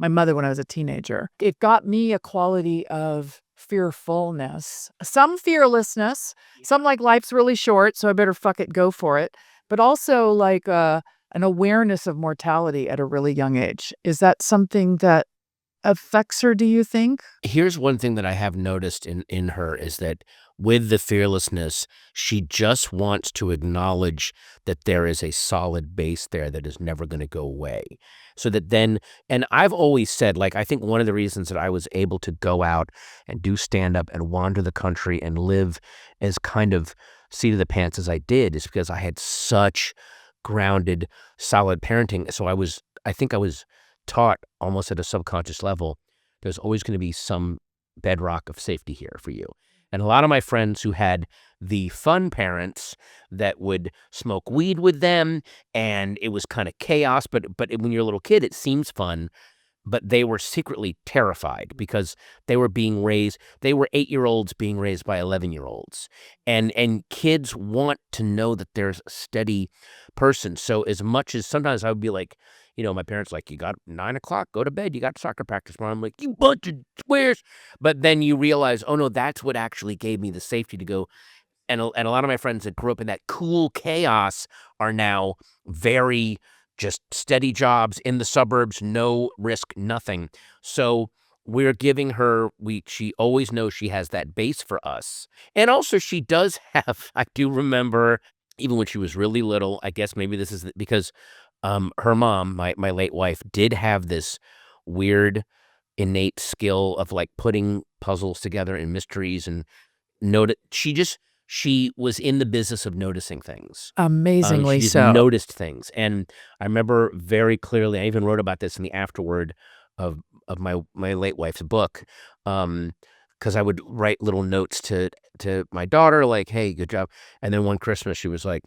Speaker 1: mother when I was a teenager. It got me a quality of fearfulness, some fearlessness, some like life's really short, so I better fuck it, go for it, but also like an awareness of mortality at a really young age. Is that something that affects her, do you think?
Speaker 3: Here's one thing that I have noticed in her is that with the fearlessness, she just wants to acknowledge that there is a solid base there that is never going to go away. So that then, and I've always said, like, I think one of the reasons that I was able to go out and do stand-up and wander the country and live as kind of seat of the pants as I did is because I had such grounded, solid parenting. So I think I was taught almost at a subconscious level, there's always going to be some bedrock of safety here for you. And a lot of my friends who had the fun parents that would smoke weed with them, and it was kind of chaos, but when you're a little kid, it seems fun, but they were secretly terrified because they were 8-year-olds being raised by 11-year-olds. And kids want to know that there's a steady person. So as much as sometimes I would be like, my parents like, you got 9 o'clock, go to bed. You got soccer practice tomorrow. I'm like, you bunch of squares. But then you realize, oh no, that's what actually gave me the safety to go. And a lot of my friends that grew up in that cool chaos are now very just steady jobs in the suburbs, no risk, nothing. So we're giving her, she always knows she has that base for us. And also she does have, I do remember, even when she was really little, I guess maybe this is because her mom, my late wife, did have this weird innate skill of like putting puzzles together and mysteries, and she just she was in the business of noticing things.
Speaker 1: Amazingly
Speaker 3: She just
Speaker 1: so.
Speaker 3: noticed things. And I remember very clearly, I even wrote about this in the afterword of my late wife's book, because I would write little notes to my daughter, like, hey, good job. And then one Christmas she was like,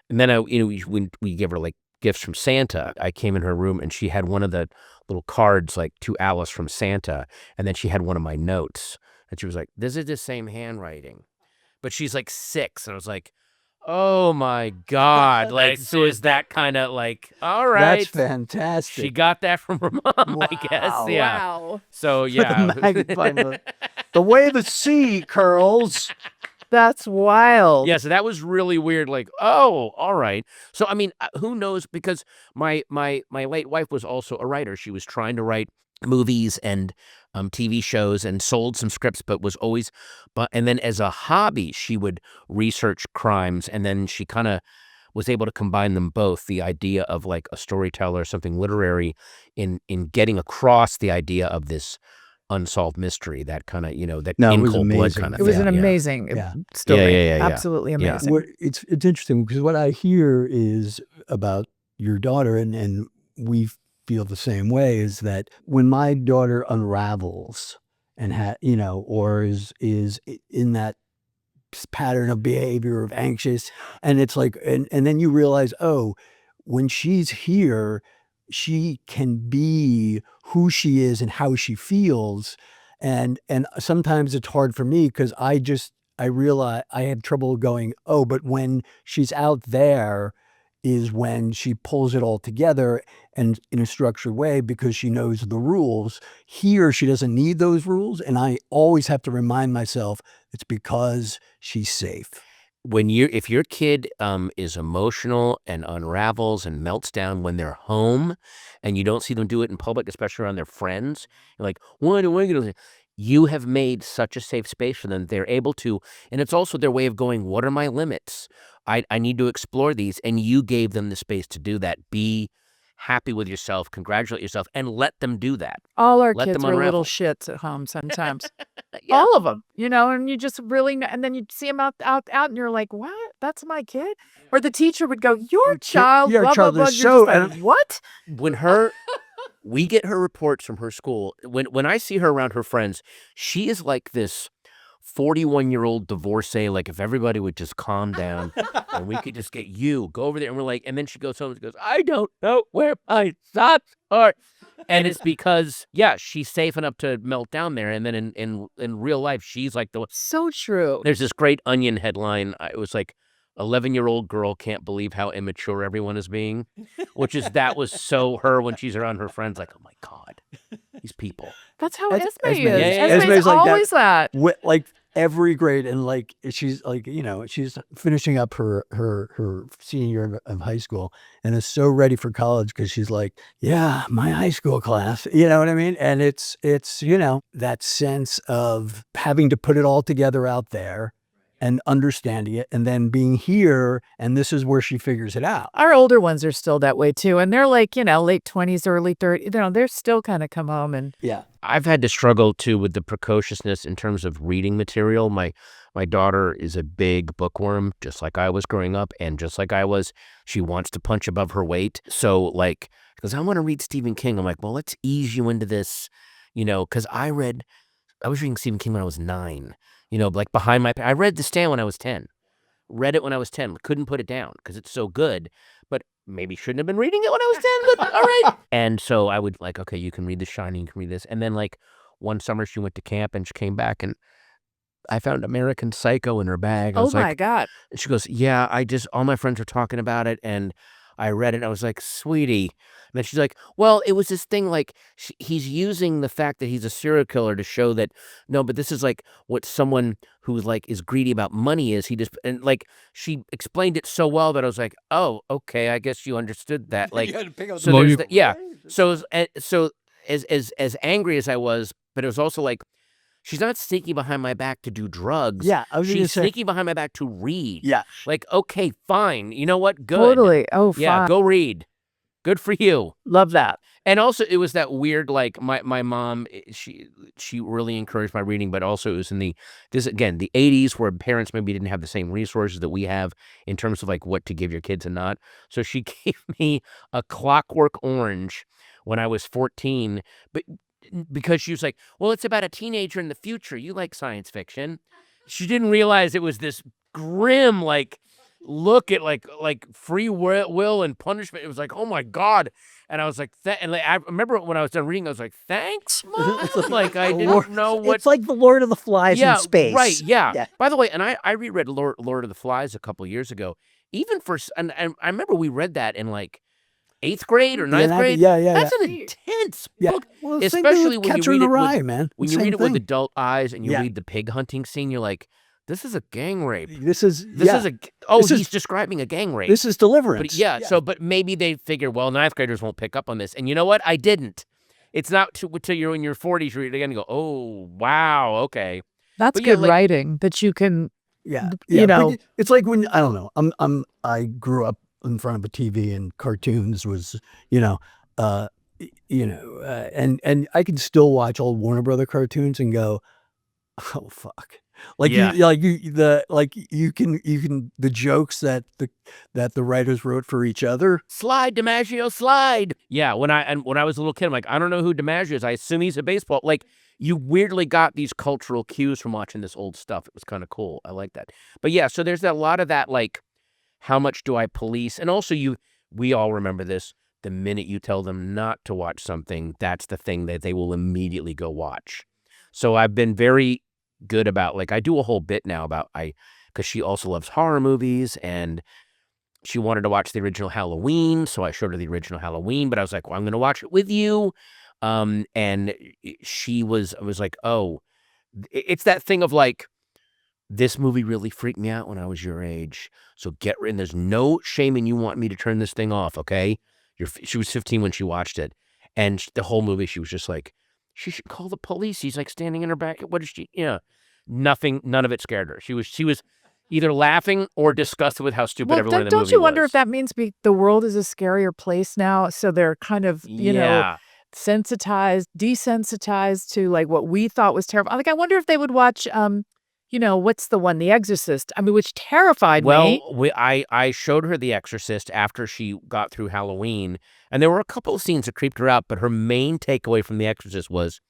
Speaker 3: and then when we give her like gifts from Santa, I came in her room and she had one of the little cards like to Alice from Santa, and then she had one of my notes, and she was like, this is the same handwriting. But she's like 6, and I was like, oh my God. Like, so is that kind of like, all right.
Speaker 2: That's fantastic.
Speaker 3: She got that from her mom, I guess.
Speaker 2: Wow.
Speaker 3: Yeah.
Speaker 1: Wow.
Speaker 3: So, yeah.
Speaker 2: The way the sea curls.
Speaker 1: That's wild.
Speaker 3: Yeah, so that was really weird. Like, oh, all right. So, I mean, who knows? Because my late wife was also a writer. She was trying to write movies and TV shows and sold some scripts, but was always, and then as a hobby, she would research crimes, and then she kind of was able to combine them both, the idea of like a storyteller, something literary, in getting across the idea of this unsolved mystery, that kind of, that
Speaker 2: No, it
Speaker 3: in
Speaker 2: was
Speaker 3: cold blood
Speaker 2: amazing.
Speaker 3: kind of
Speaker 1: It was
Speaker 3: thing.
Speaker 1: an
Speaker 3: Yeah.
Speaker 1: amazing
Speaker 2: Yeah.
Speaker 1: story.
Speaker 3: Yeah.
Speaker 1: Absolutely
Speaker 3: Yeah.
Speaker 1: amazing.
Speaker 2: It's interesting because what I hear is about your daughter, and we feel the same way, is that when my daughter unravels and or is in that pattern of behavior of anxious, and it's like, and then you realize, oh, when she's here, she can be who she is and how she feels, and sometimes it's hard for me because I realize I have trouble going, oh, but when she's out there is when she pulls it all together and in a structured way because she knows the rules. Here, she doesn't need those rules, and I always have to remind myself it's because she's safe.
Speaker 3: If your kid is emotional and unravels and melts down when they're home, and you don't see them do it in public, especially around their friends, you're like, what am I going to do? You have made such a safe space for them. They're able to, and it's also their way of going, what are my limits? I need to explore these, and you gave them the space to do that. Be happy with yourself, congratulate yourself, and let them do that.
Speaker 1: All our
Speaker 3: Let
Speaker 1: kids
Speaker 3: them
Speaker 1: are little
Speaker 3: unravel.
Speaker 1: shits at home sometimes.
Speaker 3: Yeah.
Speaker 1: All of them, and you just really, and then you see them out, and you're like, what? That's my kid? Or the teacher would go, your child,
Speaker 2: your
Speaker 1: blah,
Speaker 2: child
Speaker 1: blah, blah.
Speaker 2: is
Speaker 1: You're
Speaker 2: so-
Speaker 1: just like, what?
Speaker 3: When we get her reports from her school. When I see her around her friends, she is like this 41-year-old divorcee. Like, if everybody would just calm down and we could just go over there, and we're like, and then she goes home and goes, I don't know where my socks are. And it's because, yeah, she's safe enough to melt down there. And then in real life, she's like
Speaker 1: So true.
Speaker 3: there's this great Onion headline. It was like, 11-year-old girl can't believe how immature everyone is being, that was so her when she's around her friends, like, oh my God, these people.
Speaker 1: That's how
Speaker 2: Esme
Speaker 1: Esme is.
Speaker 2: is.
Speaker 3: Yeah.
Speaker 1: Esme's
Speaker 2: like that.
Speaker 1: always that.
Speaker 2: Like every grade, and like she's like, she's finishing up her senior year of high school and is so ready for college because she's like, yeah, my high school class, you know what I mean? And it's that sense of having to put it all together out there and understanding it, and then being here, and this is where she figures it out.
Speaker 1: Our older ones are still that way too. And they're like, late 20s, early 30s, they're still kind of come home and.
Speaker 2: Yeah.
Speaker 3: I've had to struggle too with the precociousness in terms of reading material. My daughter is a big bookworm, just like I was growing up, and just like I was, she wants to punch above her weight. So like, because I want to read Stephen King, I'm like, well, let's ease you into this, because I was reading Stephen King when I was 9. Like behind I read The Stand when I was 10. Read it when I was 10. Couldn't put it down because it's so good. But maybe shouldn't have been reading it when I was 10. But all right. And so I would like, okay, you can read The Shining, you can read this. And then like one summer she went to camp and she came back and I found American Psycho in her bag. I
Speaker 1: Oh
Speaker 3: was
Speaker 1: my
Speaker 3: like,
Speaker 1: God.
Speaker 3: and she goes, yeah, all my friends were talking about it and I read it and I was like, sweetie. And then she's like, well, it was this thing like he's using the fact that he's a serial killer to show that, no, but this is like what someone who like is greedy about money is. And like she explained it so well that I was like, oh, okay, I guess you understood that. Like, so there's yeah. So as angry as I was, but it was also like, she's not sneaking behind my back to do drugs.
Speaker 2: Yeah, I was
Speaker 3: She's
Speaker 2: gonna say.
Speaker 3: sneaking behind my back to read.
Speaker 2: Yeah.
Speaker 3: Like, okay, fine. You know what? Good.
Speaker 1: Totally. Oh, fine.
Speaker 3: Yeah, go read. Good for you.
Speaker 1: Love that.
Speaker 3: And also, it was that weird, like, my mom, she really encouraged my reading, but also it was in the 80s, where parents maybe didn't have the same resources that we have in terms of, like, what to give your kids and not. So she gave me A Clockwork Orange when I was 14, but because she was like, well, it's about a teenager in the future. You like science fiction. She didn't realize it was this grim, like, look at like free will and punishment. It was like, oh my God. And I was like, and like, I remember when I was done reading, I was like, thanks, Mom. Like, I didn't know what.
Speaker 4: It's like the Lord of the Flies in space.
Speaker 3: Right, yeah. By the way, and I reread Lord of the Flies a couple years ago. Even and I remember we read that in like 8th grade or 9th grade. That's an intense book.
Speaker 2: Well,
Speaker 3: especially when you read it
Speaker 2: Rye, man.
Speaker 3: When you read it with adult eyes and you read the pig hunting scene, you're like, this is a gang rape.
Speaker 2: This is
Speaker 3: he's describing a gang rape.
Speaker 2: This is Deliverance.
Speaker 3: But but maybe they figure, well, 9th graders won't pick up on this. And you know what? I didn't. It's not till you're in your 40s you're going to go, oh, wow, okay.
Speaker 1: That's good writing that you can, you know.
Speaker 2: It's like when, I don't know, I grew up in front of a TV and cartoons was, and I can still watch old Warner Brother cartoons and go, oh, fuck. Like you can the jokes that the writers wrote for each other.
Speaker 3: Slide, DiMaggio, slide. Yeah, when I was a little kid, I'm like, I don't know who DiMaggio is. I assume he's a baseball. Like, you weirdly got these cultural cues from watching this old stuff. It was kind of cool. I like that. But yeah, so there's a lot of that, like, how much do I police? And also we all remember this. The minute you tell them not to watch something, that's the thing that they will immediately go watch. So I've been very good about, like, I do a whole bit now about, because she also loves horror movies, and she wanted to watch the original Halloween, so I showed her the original Halloween, but I was like, well, I'm going to watch it with you. And she was like, oh, it's that thing of like, this movie really freaked me out when I was your age, so and there's no shame in you wanting me to turn this thing off, okay? She was 15 when she watched it, and the whole movie she was just like, she should call the police. He's like standing in her back. What is she? Nothing. None of it scared her. She was either laughing or disgusted with how stupid everyone in the movie was.
Speaker 1: Don't you wonder if that means the world is a scarier place now? So they're kind of, desensitized to like what we thought was terrible. Like, I wonder if they would watch, what's the one, The Exorcist? I mean, which terrified me.
Speaker 3: Well, I showed her The Exorcist after she got through Halloween, and there were a couple of scenes that creeped her out, but her main takeaway from The Exorcist was,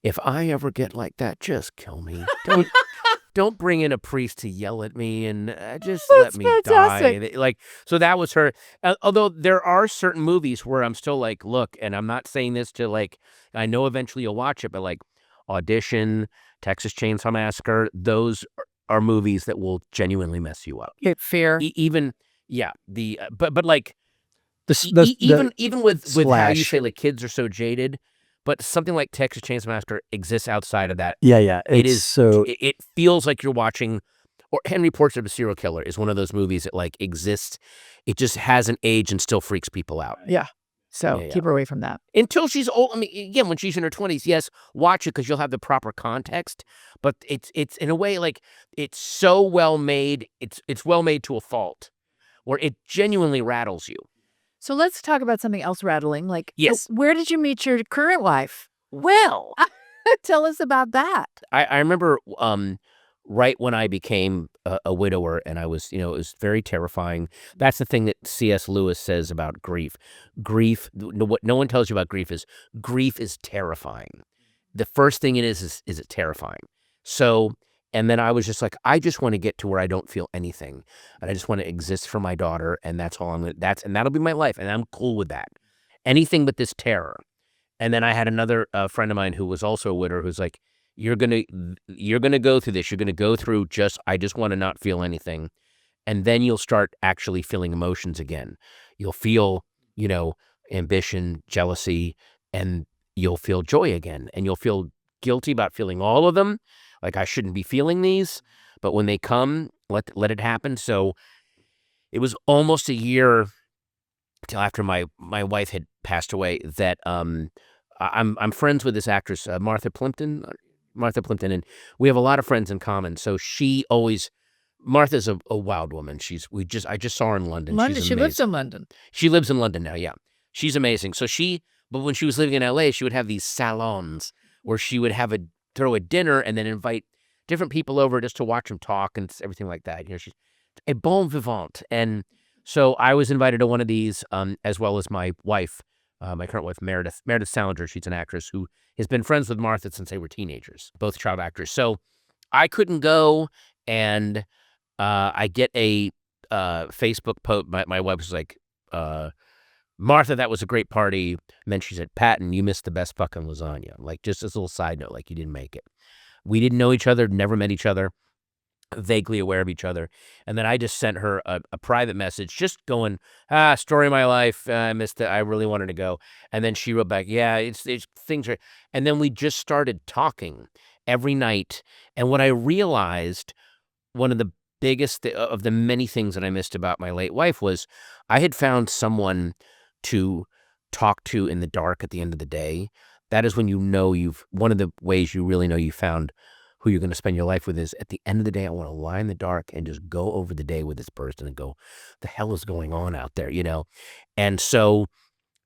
Speaker 3: if I ever get like that, just kill me. Don't bring in a priest to yell at me, and just let me die. Like, so that was her. Although there are certain movies where I'm still like, look, and I'm not saying this to like, I know eventually you'll watch it, but like Audition, Texas Chainsaw Massacre, those are movies that will genuinely mess you up.
Speaker 1: Fear.
Speaker 3: But like, even with how you say like kids are so jaded, but something like Texas Chainsaw Massacre exists outside of that. It feels like you're watching, or Henry Portrait of a Serial Killer is one of those movies that like exists. It just hasn't aged and still freaks people out.
Speaker 1: Yeah. So keep her away from that.
Speaker 3: Until she's old. I mean, again, when she's in her 20s, yes, watch it because you'll have the proper context. But it's in a way like it's so well made. It's well made to a fault, where it genuinely rattles you.
Speaker 1: So let's talk about something else rattling. Like,
Speaker 3: yes,
Speaker 1: where did you meet your current wife? Well, tell us about that.
Speaker 3: I remember right when I became a widower, and I was, it was very terrifying. That's the thing that C.S. Lewis says about grief. What no one tells you about grief is terrifying. The first thing it is it terrifying. So, and then I was just like, I just want to get to where I don't feel anything, and I just want to exist for my daughter, and that's all and that'll be my life, and I'm cool with that. Anything but this terror. And then I had another friend of mine who was also a widower who's like, You're gonna go through this. You're gonna go through I just want to not feel anything, and then you'll start actually feeling emotions again. You'll feel, ambition, jealousy, and you'll feel joy again, and you'll feel guilty about feeling all of them. Like, I shouldn't be feeling these, but when they come, let it happen. So it was almost a year till after my wife had passed away that I'm friends with this actress, Martha Plimpton, and we have a lot of friends in common. So Martha's a wild woman. I just saw her in London.
Speaker 1: She lives in London.
Speaker 3: She lives in London now, yeah. She's amazing. But when she was living in LA, she would have these salons where she would throw a dinner and then invite different people over just to watch them talk and everything like that. She's a bon vivant. And so I was invited to one of these, as well as my wife, my current wife, Meredith Salinger. She's an actress who has been friends with Martha since they were teenagers, both child actors. So I couldn't go, and I get a Facebook post. My wife was like, Martha, that was a great party. And then she said, Patton, you missed the best fucking lasagna. Like, just as a little side note, like, you didn't make it. We didn't know each other, never met each other, vaguely aware of each other. And then I just sent her a private message just going, story of my life. I missed it. I really wanted to go. And then she wrote back, yeah, it's things are. And then we just started talking every night. And what I realized, one of the biggest of the many things that I missed about my late wife was I had found someone to talk to in the dark at the end of the day. That is when one of the ways you really know you found who you're going to spend your life with is at the end of the day, I want to lie in the dark and just go over the day with this person and go, the hell is going on out there, And so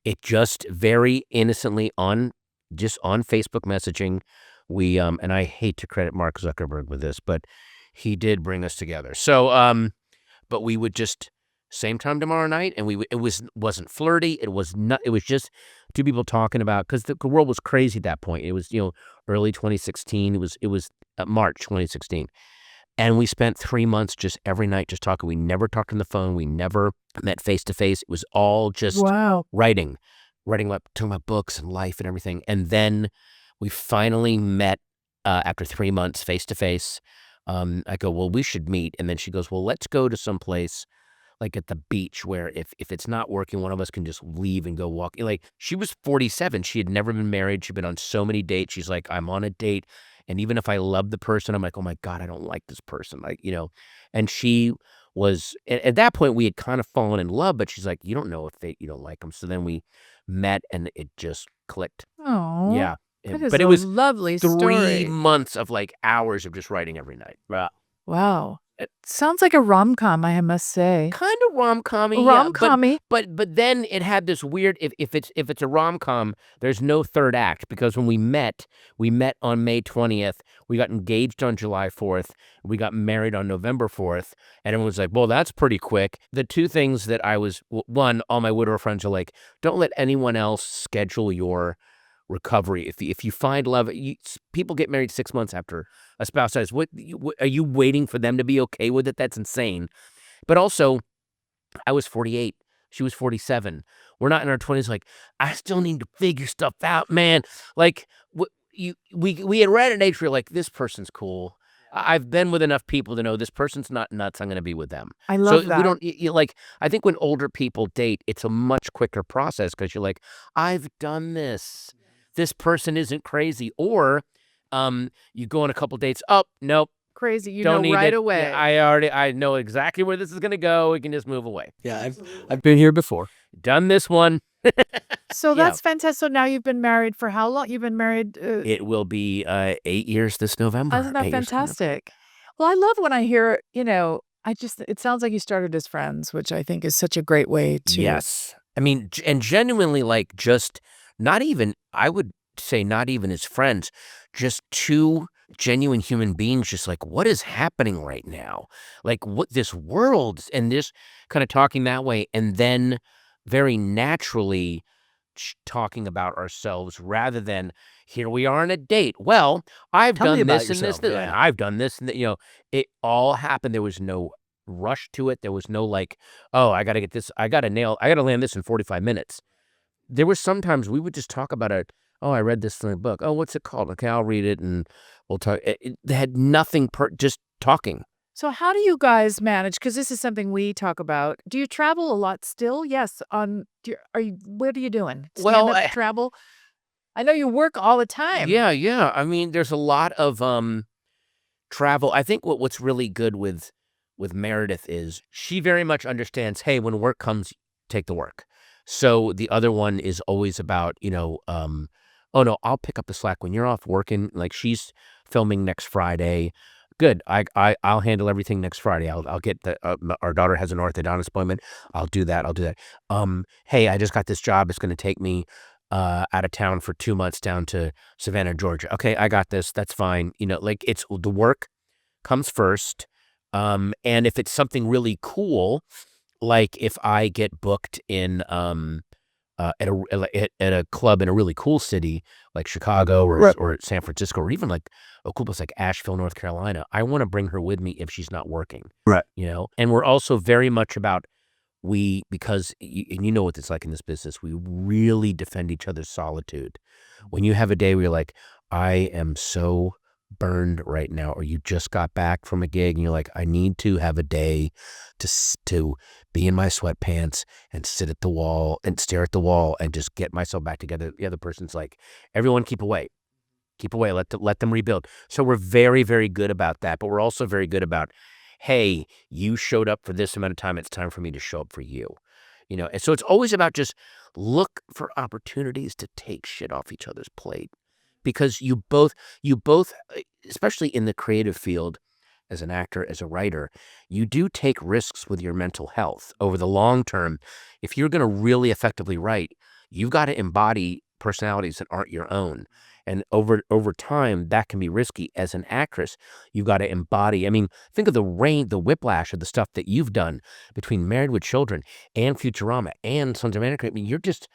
Speaker 3: it just very innocently on Facebook messaging, we, and I hate to credit Mark Zuckerberg with this, but he did bring us together. So, but we would just same time tomorrow night, and it wasn't flirty. It was just two people talking about, because the world was crazy at that point. It was early 2016. It was March 2016, and we spent 3 months just every night just talking. We never talked on the phone. We never met face to face. It was all just writing about talking about books and life and everything. And then we finally met after 3 months face to face. I go, well, we should meet, and then she goes, well, let's go to some place like at the beach where if it's not working, one of us can just leave and go walk. Like, she was 47. She had never been married. She'd been on so many dates. She's like, I'm on a date. And even if I love the person, I'm like, oh my God, I don't like this person. Like, and she was, at that point we had kind of fallen in love, but she's like, you don't know if you don't like them. So then we met and it just clicked.
Speaker 1: Oh,
Speaker 3: yeah.
Speaker 1: But it was a lovely
Speaker 3: 3
Speaker 1: story.
Speaker 3: months of like hours of just writing every night.
Speaker 1: Wow. It sounds like a rom-com, I must say.
Speaker 3: Kind of rom-com-y.
Speaker 1: Rom-com-y.
Speaker 3: But then it had this weird, if it's a rom-com, there's no third act, because when we met on May 20th, we got engaged on July 4th, we got married on November 4th, and everyone was like, well, that's pretty quick. The two things that one, all my widower friends are like, don't let anyone else schedule your recovery. If you find love, people get married 6 months after a spouse dies. What are you waiting for them to be okay with it? That's insane. But also, I was 48. She was 47. We're not in our 20s. Like, I still need to figure stuff out, man. Like, we had read an age where like, this person's cool. I've been with enough people to know this person's not nuts. I'm going to be with them.
Speaker 1: I love that.
Speaker 3: We don't I think when older people date, it's a much quicker process because you're like, I've done this. This person isn't crazy. Or you go on a couple dates. Oh, nope.
Speaker 1: Crazy.
Speaker 3: Don't
Speaker 1: know
Speaker 3: need
Speaker 1: right
Speaker 3: it.
Speaker 1: away.
Speaker 3: Yeah, I know exactly where this is going to go. We can just move away.
Speaker 2: Yeah, I've been here before.
Speaker 3: Done this one.
Speaker 1: So that's fantastic. So now you've been married for how long? You've been married?
Speaker 3: It will be 8 years this November.
Speaker 1: Isn't that fantastic? Well, I love when I hear, it sounds like you started as friends, which I think is such a great way to.
Speaker 3: Yes. I mean, and genuinely, like, just not even, I would say not even as friends, just two genuine human beings, just like, what is happening right now? Like, what this world, and this kind of talking that way, and then very naturally talking about ourselves rather than here we are on a date. Well, I've done this and this, and I've done this, and it all happened. There was no rush to it. There was no like, oh, I got to get this. I got to land this in 45 minutes. There was sometimes we would just talk about it. Oh, I read this in a book. Oh, what's it called? Okay, I'll read it and we'll talk. It had nothing, just talking.
Speaker 1: So how do you guys manage? Because this is something we talk about. Do you travel a lot still? Yes. What are you doing? Stand-up travel? I know you work all the time.
Speaker 3: Yeah. I mean, there's a lot of travel. I think what's really good with Meredith is she very much understands, hey, when work comes, take the work. So the other one is always about, oh no, I'll pick up the slack when you're off working. Like, she's filming next Friday. Good. I'll handle everything next Friday. I'll get the our daughter has an orthodontist appointment. I'll do that. Hey, I just got this job. It's going to take me out of town for 2 months down to Savannah, Georgia. Okay, I got this. That's fine. Like it's the work comes first. And if it's something really cool, like if I get booked in at a club in a really cool city like Chicago or San Francisco, or even like a cool place like Asheville, North Carolina, I want to bring her with me if she's not working.
Speaker 2: Right.
Speaker 3: And we're also very much about because you know what it's like in this business, we really defend each other's solitude. When you have a day where you're like, I am so burned right now, or you just got back from a gig and you're like, I need to have a day to be in my sweatpants and sit at the wall and stare at the wall and just get myself back together. The other person's like, everyone keep away, let them rebuild. So we're very, very good about that, but we're also very good about, hey, you showed up for this amount of time, it's time for me to show up for you. And so it's always about just look for opportunities to take shit off each other's plate. Because you both, especially in the creative field, as an actor, as a writer, you do take risks with your mental health over the long term. If you're going to really effectively write, you've got to embody personalities that aren't your own. And over time, that can be risky. As an actress, you've got to embody. I mean, think of the whiplash of the stuff that you've done between Married with Children and Futurama and Sons of Anarchy. I mean, you're just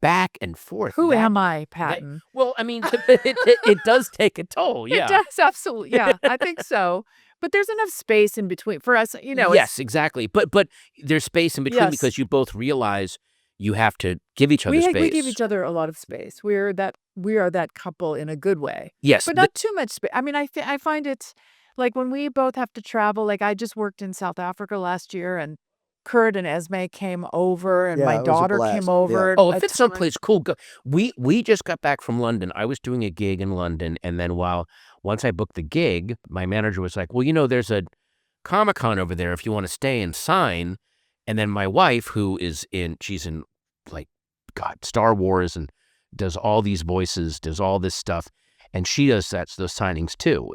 Speaker 3: back and forth.
Speaker 1: Who am I, Patton?
Speaker 3: Well, I mean, it does take a toll. Yeah,
Speaker 1: it does, absolutely. Yeah, I think so. But there's enough space in between for us,
Speaker 3: Yes, exactly. But there's space in between because you both realize you have to give each other space.
Speaker 1: We give each other a lot of space. We are that couple in a good way.
Speaker 3: Yes,
Speaker 1: but not too much space. I mean, I find it like when we both have to travel. Like I just worked in South Africa last year, and Kurt and Esme came over, and my daughter came over.
Speaker 3: Yeah. Oh, if it's someplace cool, go. We just got back from London. I was doing a gig in London, and then once I booked the gig, my manager was like, well, there's a Comic-Con over there if you want to stay and sign. And then my wife, she's in like, God, Star Wars and does all these voices, does all this stuff. And she does those signings too.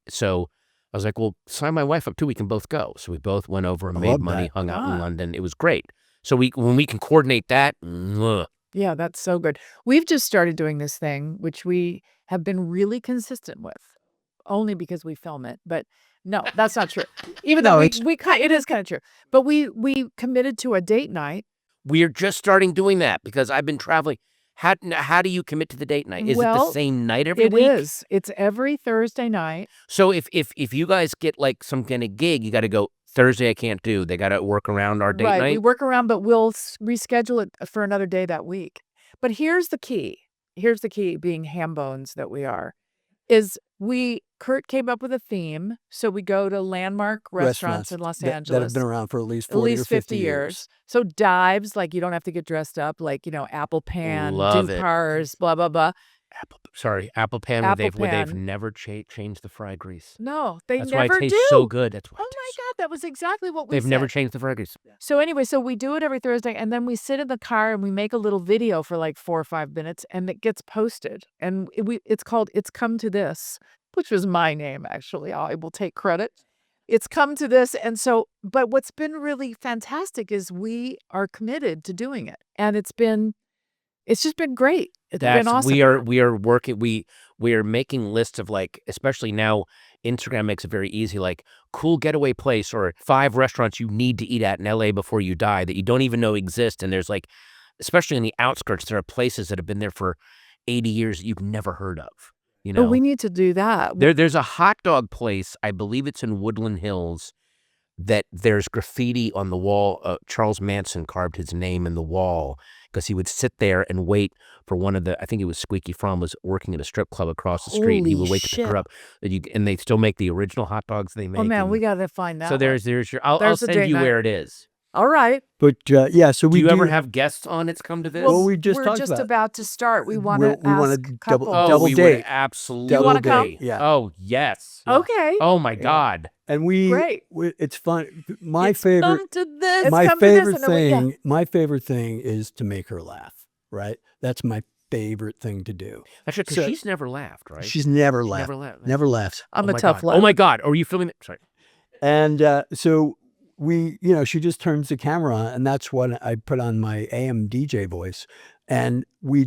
Speaker 3: So I was like, well, sign my wife up too. We can both go. So we both went over and made money, hung out in London. It was great. So when we can coordinate that.
Speaker 1: Yeah, that's so good. We've just started doing this thing, which we have been really consistent with, only because we film it. But no, that's not true. Even though it is kind of true. But we committed to a date night.
Speaker 3: We're just starting doing that because I've been traveling. How do you commit to the date night? Is it the same night every week?
Speaker 1: It is. It's every Thursday night.
Speaker 3: So if you guys get like some kind of gig, you got to go, Thursday I can't do. They got to work around our date night?
Speaker 1: Right, we work around, but we'll reschedule it for another day that week. But here's the key. Here's the key, being ham bones that we are, is Kurt came up with a theme. So we go to landmark restaurants in Los Angeles.
Speaker 2: That have been around for at least 40 or 50 years.
Speaker 1: So dives, like you don't have to get dressed up, like, Apple Pan, Cars, blah, blah, blah.
Speaker 3: Apple Pan, where they've never changed the fry grease.
Speaker 1: No, they
Speaker 3: That's
Speaker 1: never do.
Speaker 3: why it tastes so good. That's why.
Speaker 1: Oh my God, that was exactly what we
Speaker 3: They've
Speaker 1: said.
Speaker 3: never changed the fry grease.
Speaker 1: So anyway, so we do it every Thursday, and then we sit in the car and we make a little video for like 4 or 5 minutes, and it gets posted. And it's called "It's Come to This," which was my name, actually. I will take credit. It's come to this. And so, but what's been really fantastic is we are committed to doing it. And it's just been great. It's been awesome.
Speaker 3: We are working, we are making lists of, like, especially now, Instagram makes it very easy, like cool getaway place or 5 restaurants you need to eat at in LA before you die that you don't even know exist. And there's like, especially in the outskirts, there are places that have been there for 80 years that you've never heard of.
Speaker 1: But we need to do that.
Speaker 3: There's a hot dog place, I believe it's in Woodland Hills, that there's graffiti on the wall. Charles Manson carved his name in the wall because he would sit there and wait for one of the, I think it was Squeaky Fromm was working at a strip club across the street. And he would wait to pick her up. And they still make the original hot dogs they make.
Speaker 1: Oh man, we got to find that.
Speaker 3: So there's I'll send you where it is.
Speaker 1: All right.
Speaker 2: But yeah, so
Speaker 3: do you ever have guests on It's Come to This?
Speaker 2: Well,
Speaker 1: we're
Speaker 2: just
Speaker 1: just about to start. We want to
Speaker 2: double date.
Speaker 3: Absolutely.
Speaker 1: You want to come?
Speaker 2: Yeah.
Speaker 3: Oh, yes.
Speaker 1: Okay.
Speaker 3: Oh my God.
Speaker 2: And
Speaker 1: Great.
Speaker 2: It's fun. My
Speaker 1: It's
Speaker 2: favorite
Speaker 1: come to this.
Speaker 2: my favorite thing is to make her laugh, right? That's my favorite thing to do.
Speaker 3: Actually, because
Speaker 2: So-
Speaker 3: she's never laughed, right?
Speaker 2: She's never
Speaker 3: She
Speaker 2: laughed.
Speaker 3: never laughed.
Speaker 2: Never laughed.
Speaker 1: I'm
Speaker 3: Oh
Speaker 1: a
Speaker 3: my
Speaker 1: tough
Speaker 3: God.
Speaker 1: laugh.
Speaker 3: Oh my God. Are you filming it? Sorry.
Speaker 2: And so we, she just turns the camera on, and that's what I put on my AM DJ voice. And we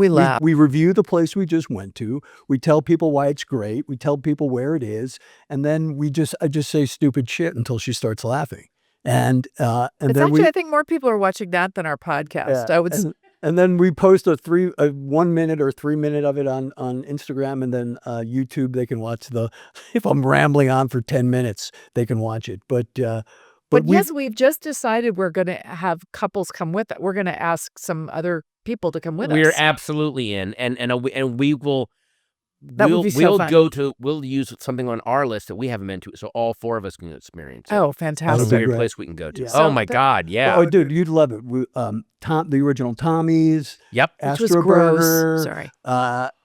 Speaker 1: laugh.
Speaker 2: we review the place we just went to. We tell people why it's great. We tell people where it is, and then I just say stupid shit until she starts laughing. And
Speaker 1: It's
Speaker 2: then
Speaker 1: actually, I think more people are watching that than our podcast. I would.
Speaker 2: and then we post a 1 minute or 3 minute of it on Instagram, and then YouTube. They can watch if I'm rambling on for 10 minutes, they can watch it. But
Speaker 1: yes, we've just decided we're going to have couples come with it. We're going to ask some other people to come with
Speaker 3: We're
Speaker 1: us.
Speaker 3: absolutely in, and we will.
Speaker 1: That would be so fun.
Speaker 3: We'll use something on our list that we haven't been to, so all 4 of us can experience it.
Speaker 1: Oh,
Speaker 3: It's
Speaker 1: fantastic!
Speaker 3: a
Speaker 2: be
Speaker 3: weird
Speaker 2: great.
Speaker 3: place we can go to.
Speaker 2: Yeah.
Speaker 3: Oh
Speaker 1: So
Speaker 3: my
Speaker 1: that-
Speaker 3: God, yeah.
Speaker 2: Oh, dude, you'd love it. The original Tommy's,
Speaker 3: Yep.
Speaker 1: Which was
Speaker 2: Astro
Speaker 1: gross.
Speaker 2: Burger,
Speaker 1: Sorry.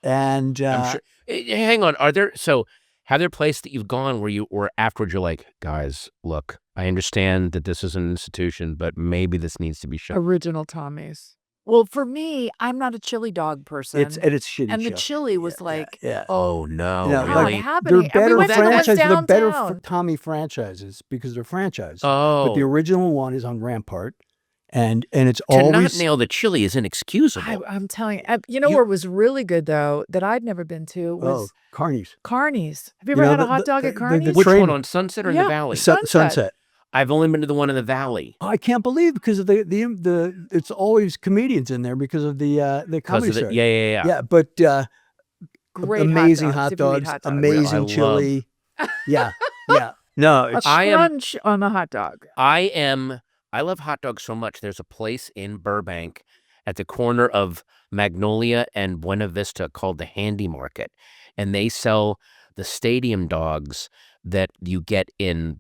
Speaker 2: and
Speaker 3: I'm sure. Hang on. Have there places that you've gone where afterwards you're like, guys, look, I understand that this is an institution, but maybe this needs to be shut.
Speaker 1: Original Tommy's. Well, for me, I'm not a chili dog person.
Speaker 2: it's shitty.
Speaker 1: and the
Speaker 2: show.
Speaker 1: chili was like,
Speaker 2: Yeah.
Speaker 3: Oh no,
Speaker 2: You know,
Speaker 1: God,
Speaker 3: really?
Speaker 1: happening.
Speaker 2: They're
Speaker 1: And we
Speaker 2: better
Speaker 1: went to the one
Speaker 2: franchises. They're better
Speaker 1: downtown.
Speaker 2: Tommy franchises because they're franchise.
Speaker 3: Oh,
Speaker 2: But the original one is on Rampart, and it's
Speaker 3: to not
Speaker 2: always
Speaker 3: nail the chili is inexcusable.
Speaker 1: I'm telling you, where was really good though that I'd never been to was
Speaker 2: Carney's.
Speaker 1: Carney's. Have you ever had a hot dog at Carney's?
Speaker 3: Which
Speaker 2: train-
Speaker 3: one, on Sunset or in the
Speaker 1: Yeah.
Speaker 3: Valley?
Speaker 2: Sunset.
Speaker 3: I've only been to the one in the Valley.
Speaker 2: I can't believe because of the it's always comedians in there because of the comedy
Speaker 3: Because of
Speaker 2: show.
Speaker 3: it. Yeah.
Speaker 2: Yeah, but
Speaker 1: Great
Speaker 2: amazing
Speaker 1: hot dogs. If you eat hot dogs.
Speaker 2: amazing
Speaker 3: I
Speaker 2: chili. Yeah. No,
Speaker 1: A
Speaker 2: it's
Speaker 1: crunch on a hot dog.
Speaker 3: I love hot dogs so much. There's a place in Burbank at the corner of Magnolia and Buena Vista called the Handy Market, and they sell the stadium dogs that you get in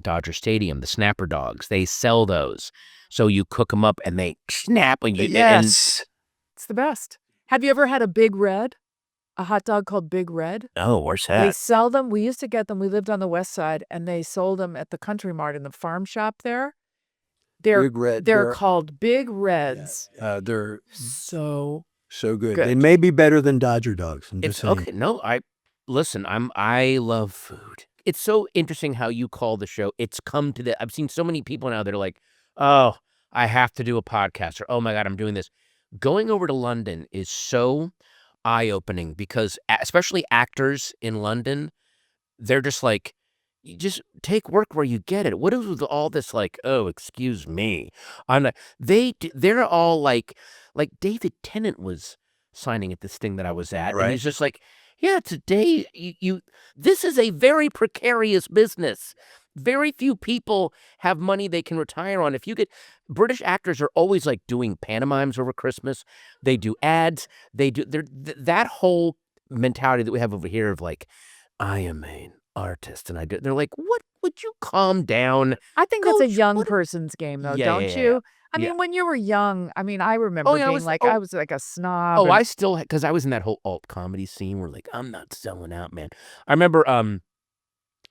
Speaker 3: Dodger Stadium, the snapper dogs. They sell those. So you cook them up and they snap. And
Speaker 2: yes.
Speaker 1: It's the best. Have you ever had a Big Red? A hot dog called Big Red?
Speaker 3: Oh, where's
Speaker 1: They
Speaker 3: that?
Speaker 1: sell them. We used to get them. We lived on the west side, and they sold them at the Country Mart in the farm shop there.
Speaker 2: Big Red.
Speaker 1: They're called Big Reds.
Speaker 2: They're
Speaker 1: So
Speaker 2: good.
Speaker 1: good.
Speaker 2: They may be better than Dodger dogs. I'm just
Speaker 3: It's
Speaker 2: saying.
Speaker 3: okay. No, I love food. It's so interesting how you call the show. It's come to that. I've seen so many people now that are like, oh, I have to do a podcast, or oh my God, I'm doing this. Going over to London is so eye-opening because especially actors in London, they're just like, you just take work where you get it. What is with all this like, oh, excuse me. I'm not, they're all like David Tennant was signing at this thing that I was at.
Speaker 2: Right.
Speaker 3: And he's just like, yeah, today this is a very precarious business. Very few people have money they can retire on. British actors are always like doing pantomimes over Christmas. They do ads. That whole mentality that we have over here of like, I am an artist, and they're like, what? Would you calm down?
Speaker 1: I think that's a
Speaker 3: Coach,
Speaker 1: young
Speaker 3: what-
Speaker 1: person's game, though,
Speaker 3: Yeah,
Speaker 1: don't
Speaker 3: yeah,
Speaker 1: you? I
Speaker 3: yeah.
Speaker 1: mean, when you were young, I mean, I remember
Speaker 3: yeah, I
Speaker 1: being
Speaker 3: was-
Speaker 1: like,
Speaker 3: oh.
Speaker 1: I was like a snob.
Speaker 3: Oh,
Speaker 1: and-
Speaker 3: I still, because I was in that whole alt comedy scene where like, I'm not selling out, man. I remember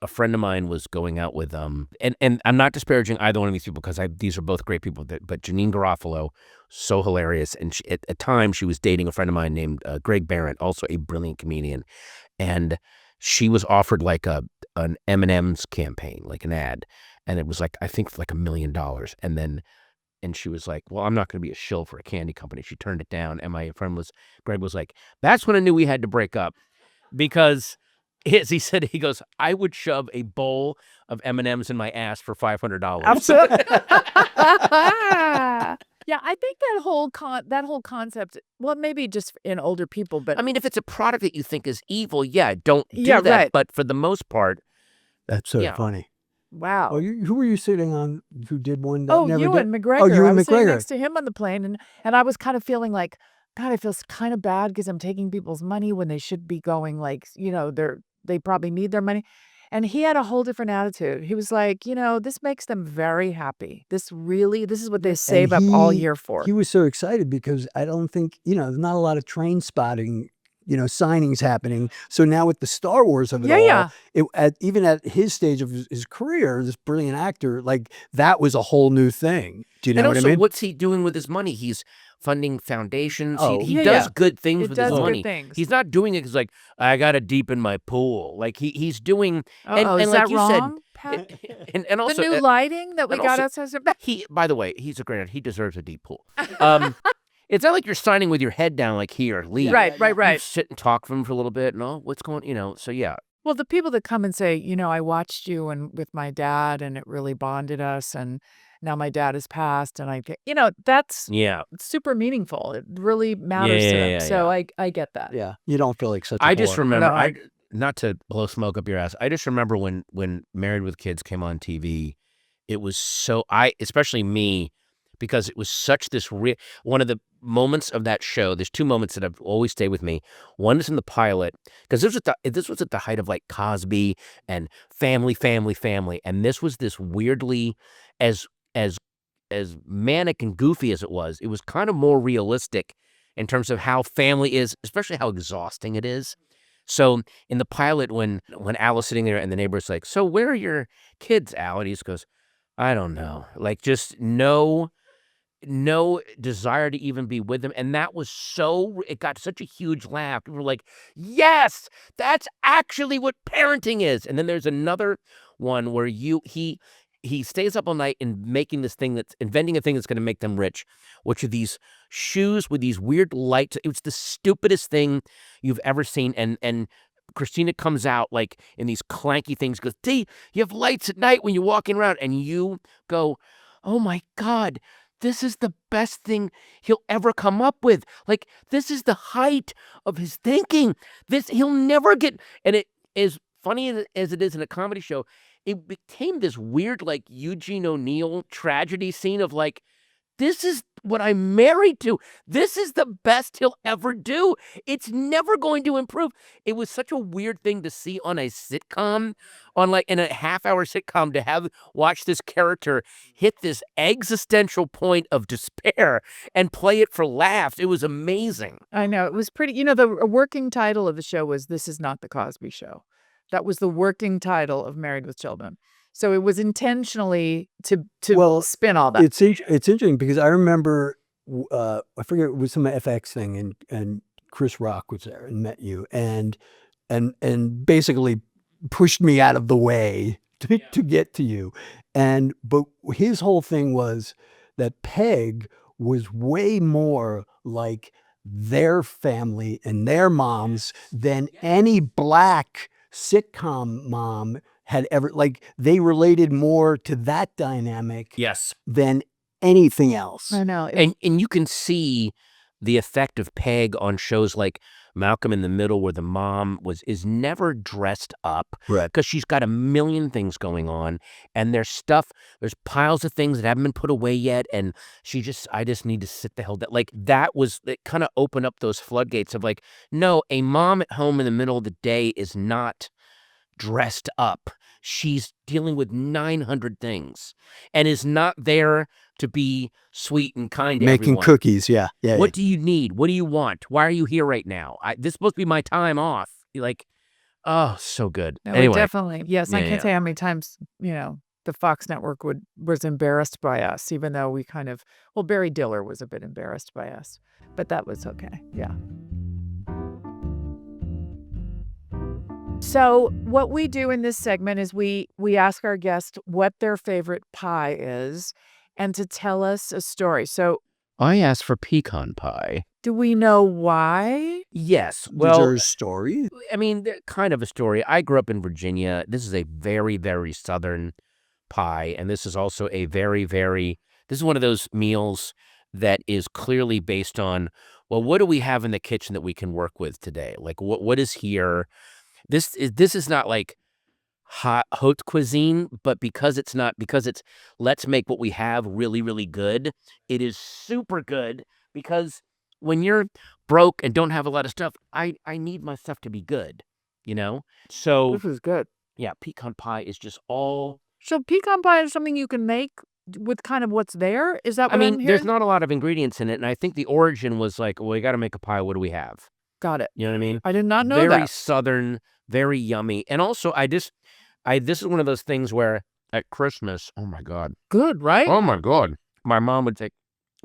Speaker 3: a friend of mine was going out with, and I'm not disparaging either one of these people because these are both great people, but Janine Garofalo, so hilarious. And at times she was dating a friend of mine named Greg Barrett, also a brilliant comedian. And she was offered like an M&M's campaign, like an ad. And it was like, I think like $1 million. And she was like, well, I'm not going to be a shill for a candy company. She turned it down. And my friend Greg was like, that's when I knew we had to break up. Because as he said, he goes, I would shove a bowl of M&Ms in my ass for $500.
Speaker 1: Absolutely. Yeah, I think that whole concept, well, maybe just in older people, but
Speaker 3: I mean, if it's a product that you think is evil, don't do
Speaker 1: Yeah,
Speaker 3: that.
Speaker 1: right.
Speaker 3: But for the most part,
Speaker 2: That's so
Speaker 3: Yeah.
Speaker 2: funny.
Speaker 1: wow.
Speaker 2: Oh, who were you sitting on? Who did one? That
Speaker 1: Oh,
Speaker 2: never
Speaker 1: Ewan
Speaker 2: did?
Speaker 1: McGregor.
Speaker 2: Oh, Ewan
Speaker 1: I was sitting
Speaker 2: McGregor.
Speaker 1: next to him on the plane, and I was kind of feeling like, God, I feel kind of bad because I'm taking people's money when they should be going like, they probably need their money. And he had a whole different attitude. He was like, this makes them very happy. This is what they save up all year for.
Speaker 2: He was so excited because I don't think, there's not a lot of train spotting, signings happening. So now with the Star Wars of it all, even at his stage of his career, this brilliant actor, like that was a whole new thing. Do you know
Speaker 3: and
Speaker 2: what I
Speaker 3: also,
Speaker 2: mean?
Speaker 3: what's he doing with his money? He's funding foundations.
Speaker 2: Oh.
Speaker 3: He does good things
Speaker 1: It
Speaker 3: with
Speaker 1: does
Speaker 3: his
Speaker 1: good
Speaker 3: money.
Speaker 1: things.
Speaker 3: He's not doing it because like I got to deepen my pool. Like he's doing.
Speaker 1: Is
Speaker 3: like
Speaker 1: that
Speaker 3: you
Speaker 1: wrong,
Speaker 3: said,
Speaker 1: Pat?
Speaker 3: and also
Speaker 1: the new lighting that we
Speaker 3: and
Speaker 1: got
Speaker 3: also-
Speaker 1: outside.
Speaker 3: he. By the way, he's a great actor. He deserves a deep pool. It's not like you're signing with your head down. Like here, leave.
Speaker 1: Right.
Speaker 3: You sit and talk to him for a little bit. No, what's going? So yeah.
Speaker 1: Well, the people that come and say, I watched you and with my dad, and it really bonded us, and now my dad has passed, and I get, that's super meaningful. It really matters to them. So I get that.
Speaker 2: Yeah, you don't feel like such a
Speaker 3: I just
Speaker 2: bore.
Speaker 3: remember,
Speaker 1: No,
Speaker 3: not to blow smoke up your ass. I just remember when Married with Kids came on TV, it was so especially me, because it was such this one of the moments of that show. There's two moments that have always stayed with me. One is in the pilot, because this was at the height of like Cosby and family, and this was this weirdly as manic and goofy as it was kind of more realistic in terms of how family is, especially how exhausting it is. So in the pilot, when Al was sitting there and the neighbor's like, "So where are your kids, Al?" And he just goes, "I don't know." Like just no desire to even be with them. And that was it got such a huge laugh. We were like, yes, that's actually what parenting is. And then there's another one where he stays up all night and inventing a thing that's going to make them rich, which are these shoes with these weird lights. It was the stupidest thing you've ever seen. And Christina comes out like in these clanky things, goes, "D, you have lights at night when you're walking around," and you go, "Oh my God, this is the best thing he'll ever come up with. Like, this is the height of his thinking. He'll never get," and it is funny as it is in a comedy show, it became this weird, like, Eugene O'Neill tragedy scene of like, this is what I'm married to. This is the best he'll ever do. It's never going to improve. It was such a weird thing to see on a sitcom, in a half-hour sitcom, to watch this character hit this existential point of despair and play it for laughs. It was amazing.
Speaker 1: I know. It was pretty, the working title of the show was "This Is Not the Cosby Show." That was the working title of Married with Children. So it was intentionally to spin all that.
Speaker 2: It's interesting because I remember, I forget, it was some FX thing, and Chris Rock was there and met you and basically pushed me out of the way to get to you. But his whole thing was that Peg was way more like their family and their moms than any black sitcom mom had ever. Like, they related more to that dynamic than anything else.
Speaker 1: I know.
Speaker 3: And you can see the effect of Peg on shows like Malcolm in the Middle, where the mom is never dressed up,
Speaker 2: right?
Speaker 3: Because she's got a million things going on, and there's piles of things that haven't been put away yet, and I just need to sit the hell down. Like, it kind of opened up those floodgates of like, no, a mom at home in the middle of the day is not dressed up. She's dealing with 900 things and is not there to be sweet and kind to
Speaker 2: making
Speaker 3: everyone.
Speaker 2: Cookies. Yeah.
Speaker 3: What do you need? What do you want? Why are you here right now? This is supposed to be my time off. Like, oh, so good.
Speaker 1: No,
Speaker 3: anyway,
Speaker 1: definitely. Yes. I can't tell you how many times, the Fox Network was embarrassed by us, even though we Barry Diller was a bit embarrassed by us, but that was okay. Yeah. So what we do in this segment is we ask our guest what their favorite pie is and to tell us a story. So
Speaker 3: I asked for pecan pie.
Speaker 1: Do we know why?
Speaker 3: Yes.
Speaker 2: Is
Speaker 3: Well,
Speaker 2: there a story?
Speaker 3: I mean, kind of a story. I grew up in Virginia. This is a very, very Southern pie. And this is also a very, this is one of those meals that is clearly based on, well, what do we have in the kitchen that we can work with today? Like, what is here? This is not like haute cuisine, but because it's let's make what we have really, really good. It is super good because when you're broke and don't have a lot of stuff, I need my stuff to be good, So
Speaker 1: This is good.
Speaker 3: yeah, pecan pie is just all.
Speaker 1: So pecan pie is something you can make with kind of what's there? Is that what I'm hearing?
Speaker 3: There's not a lot of ingredients in it, and I think the origin was like, well, we got to make a pie. What do we have?
Speaker 1: Got it.
Speaker 3: You know what I mean?
Speaker 1: I did not know
Speaker 3: Very
Speaker 1: that.
Speaker 3: Southern, very yummy. And also, this is one of those things where at Christmas, oh my God.
Speaker 1: Good, right?
Speaker 3: Oh my God. My mom would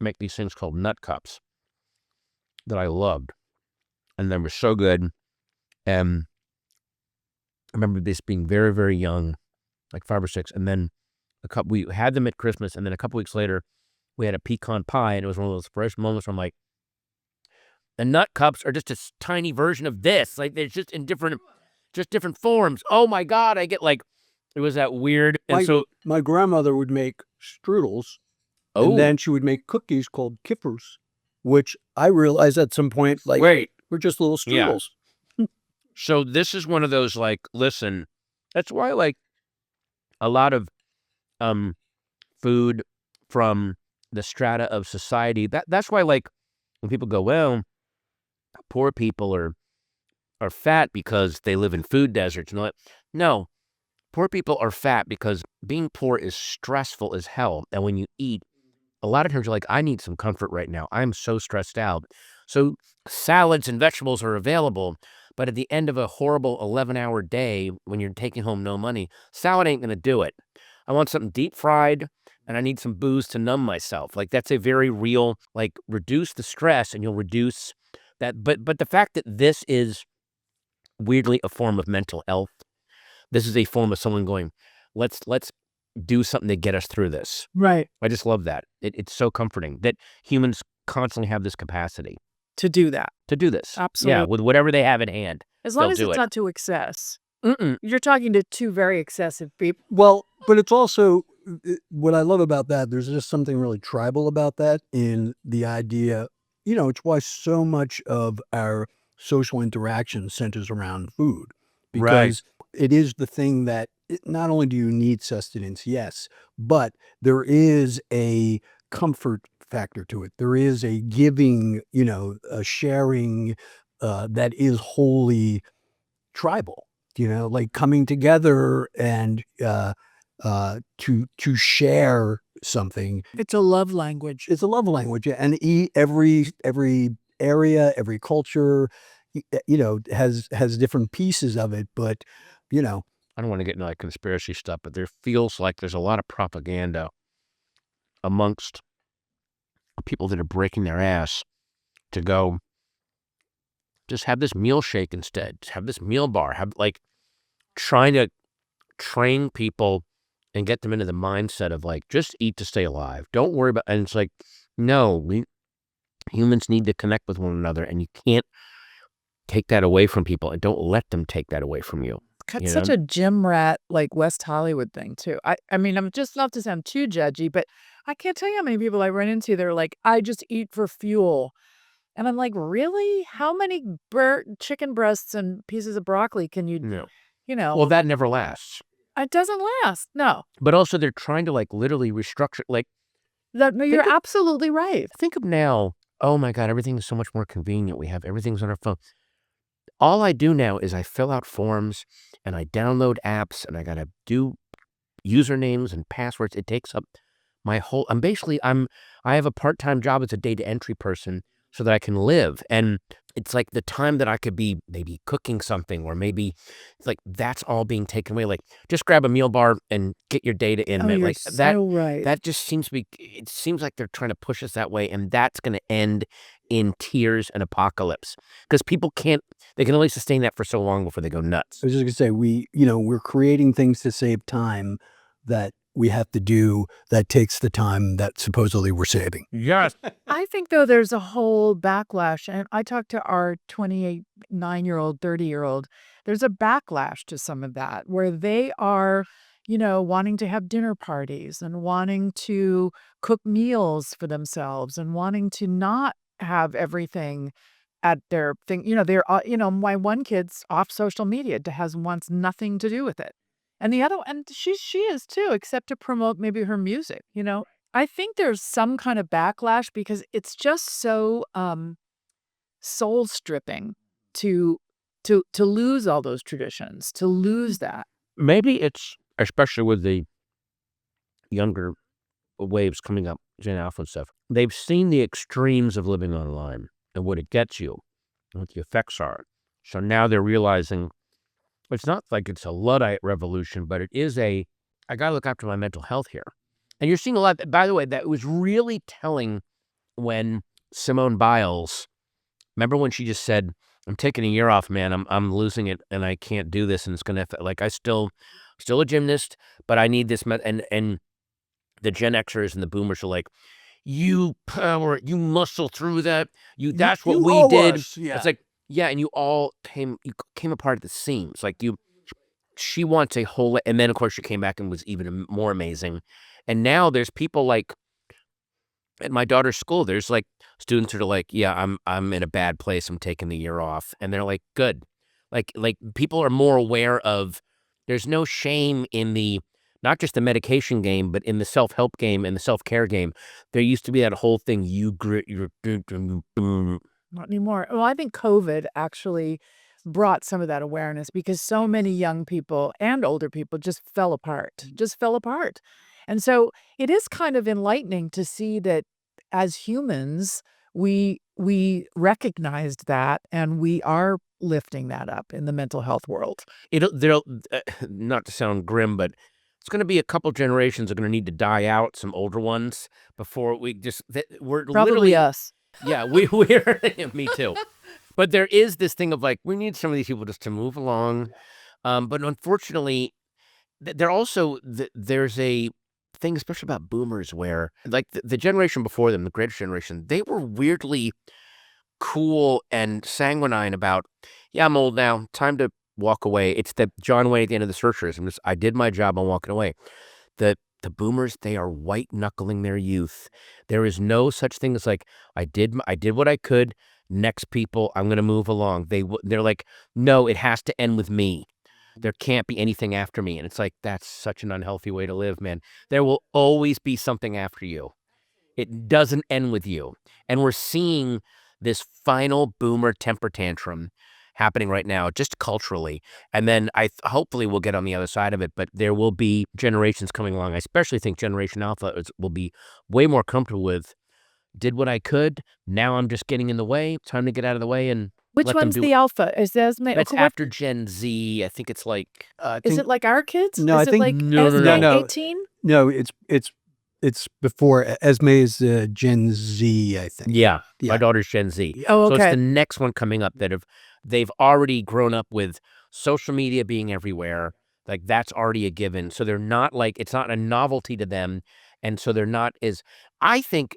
Speaker 3: make these things called nut cups that I loved. And they were so good. And I remember this being very, very young, like 5 or 6. And then we had them at Christmas. And then a couple weeks later, we had a pecan pie. And it was one of those first moments where I'm like, the nut cups are just a tiny version of this. Like, they're just in different forms. Oh my God. I get like, it was that weird. And
Speaker 2: my grandmother would make strudels,
Speaker 3: oh,
Speaker 2: and then she would make cookies called kippers, which I realized at some point, like,
Speaker 3: wait,
Speaker 2: we're just little strudels.
Speaker 3: Yeah. So this is one of those, like, listen, that's why, like, a lot of food from the strata of society, that's why, like, when people go, well, poor people are fat because they live in food deserts and all that. No, poor people are fat because being poor is stressful as hell. And when you eat, a lot of times you're like, I need some comfort right now. I'm so stressed out. So salads and vegetables are available. But at the end of a horrible 11-hour day, when you're taking home no money, salad ain't going to do it. I want something deep fried, and I need some booze to numb myself. Like, that's a very real, like, reduce the stress and you'll reduce that. But the fact that this is weirdly a form of mental health, this is a form of someone going, let's do something to get us through this.
Speaker 1: Right.
Speaker 3: I just love that. It's so comforting that humans constantly have this capacity
Speaker 1: To do that.
Speaker 3: to do this.
Speaker 1: Absolutely.
Speaker 3: Yeah, with whatever they have at hand.
Speaker 1: As long
Speaker 3: They'll
Speaker 1: as
Speaker 3: do
Speaker 1: it's
Speaker 3: it.
Speaker 1: not to excess.
Speaker 3: Mm-mm.
Speaker 1: You're talking to two very excessive people.
Speaker 2: Well, but it's also, what I love about that, there's just something really tribal about that in the idea, it's why so much of our social interaction centers around food. Because it is the thing that, not only do you need sustenance, yes, but there is a comfort factor to it. There is a giving, a sharing that is wholly tribal, like coming together and to share something.
Speaker 1: It's a love language.
Speaker 2: It's a love language, and every area, every culture, has different pieces of it, but
Speaker 3: I don't want to get into like conspiracy stuff, but there feels like there's a lot of propaganda amongst people that are breaking their ass to go, just have this meal shake instead. Just have this meal bar. Have, like, trying to train people and get them into the mindset of, like, just eat to stay alive. Don't worry about, and it's like, no, humans need to connect with one another, and you can't take that away from people, and don't let them take that away from you.
Speaker 1: It's such a gym rat, like West Hollywood thing too. I mean, I'm just, not to sound too judgy, but I can't tell you how many people I run into. They're like, I just eat for fuel. And I'm like, really? How many chicken breasts and pieces of broccoli can you,
Speaker 3: No. Well, that never lasts.
Speaker 1: It doesn't last. No.
Speaker 3: But also they're trying to, like, literally restructure, like.
Speaker 1: No, you're absolutely right.
Speaker 3: Think of now, oh my God, everything is so much more convenient. We have everything's on our phone. All I do now is I fill out forms and I download apps and I got to do usernames and passwords. It takes up my whole, I have a part-time job as a data entry person so that I can live. And it's like the time that I could be maybe cooking something, or maybe like that's all being taken away. Like, just grab a meal bar and get your data in.
Speaker 1: You're
Speaker 3: like
Speaker 1: so right.
Speaker 3: That just seems to be, it seems like they're trying to push us that way. And that's going to end in tears and apocalypse, because people they can only sustain that for so long before they go nuts.
Speaker 2: I was just going to say, we're creating things to save time that we have to do that takes the time that supposedly we're saving.
Speaker 3: Yes.
Speaker 1: I think, though, there's a whole backlash. And I talked to our 29-year-old, 30-year-old. There's a backlash to some of that where they are, wanting to have dinner parties and wanting to cook meals for themselves and wanting to not have everything at their thing. They're, my one kid's off social media, wants nothing to do with it. And the other, and she is too, except to promote maybe her music, I think there's some kind of backlash because it's just so soul stripping to lose all those traditions, to lose that.
Speaker 3: Maybe it's, especially with the younger waves coming up, Gen Alpha and stuff, they've seen the extremes of living online and what it gets you. what the effects are. So now they're realizing it's not like it's a Luddite revolution, but it is I got to look after my mental health here. And you're seeing a lot, by the way, that was really telling when Simone Biles, remember when she just said, I'm taking a year off, man. I'm losing it and I can't do this. And it's going to, like, still a gymnast, but I need this. And the Gen Xers and the boomers are like, you power, you muscle through that. That's what we did.
Speaker 2: Yeah.
Speaker 3: It's like, yeah. And you came apart at the seams. Like she wants a whole, and then of course she came back and was even more amazing. And now there's people like, at my daughter's school, there's like students that are like, yeah, I'm in a bad place. I'm taking the year off. And they're like, good. Like people are more aware of, there's no shame in not just the medication game, but in the self-help game and the self-care game. There used to be that whole thing, you grit your...
Speaker 1: Not anymore. Well, I think COVID actually brought some of that awareness because so many young people and older people just fell apart. And so it is kind of enlightening to see that as humans, we recognized that and we are lifting that up in the mental health world.
Speaker 3: There'll not to sound grim, but it's going to be a couple generations are going to need to die out, some older ones, before we're
Speaker 1: Probably
Speaker 3: literally
Speaker 1: us.
Speaker 3: Yeah, we're me too. But there is this thing of like, we need some of these people just to move along. But unfortunately, they're also there's a thing, especially about boomers, where like the generation before them, the greatest generation, they were weirdly cool and sanguine about, yeah, I'm old now, time to walk away. It's the John Wayne at the end of the Searchers. I did my job, I'm walking away. The boomers, they are white knuckling their youth. There is no such thing as like, I did what I could. Next people, I'm going to move along. They're like, no, it has to end with me. There can't be anything after me. And it's like, that's such an unhealthy way to live, man. There will always be something after you. It doesn't end with you. And we're seeing this final boomer temper tantrum happening right now, just culturally. And then hopefully we'll get on the other side of it, but there will be generations coming along. I especially think Generation Alpha will be way more comfortable with, did what I could, now I'm just getting in the way, time to get out of the way and
Speaker 1: Which
Speaker 3: let them
Speaker 1: one's
Speaker 3: do
Speaker 1: the alpha? Is Esme?
Speaker 3: That's after Gen Z. I think it's like...
Speaker 1: Is it like our kids?
Speaker 2: No,
Speaker 1: is
Speaker 2: I think...
Speaker 1: Like
Speaker 3: no,
Speaker 1: Esme 18?
Speaker 2: No, it's before. Esme is Gen Z, I think.
Speaker 3: Yeah, my daughter's Gen Z.
Speaker 1: Oh, okay.
Speaker 3: So it's the next one coming up that they've already grown up with social media being everywhere. Like that's already a given. So they're not like, it's not a novelty to them. And so they're not as, I think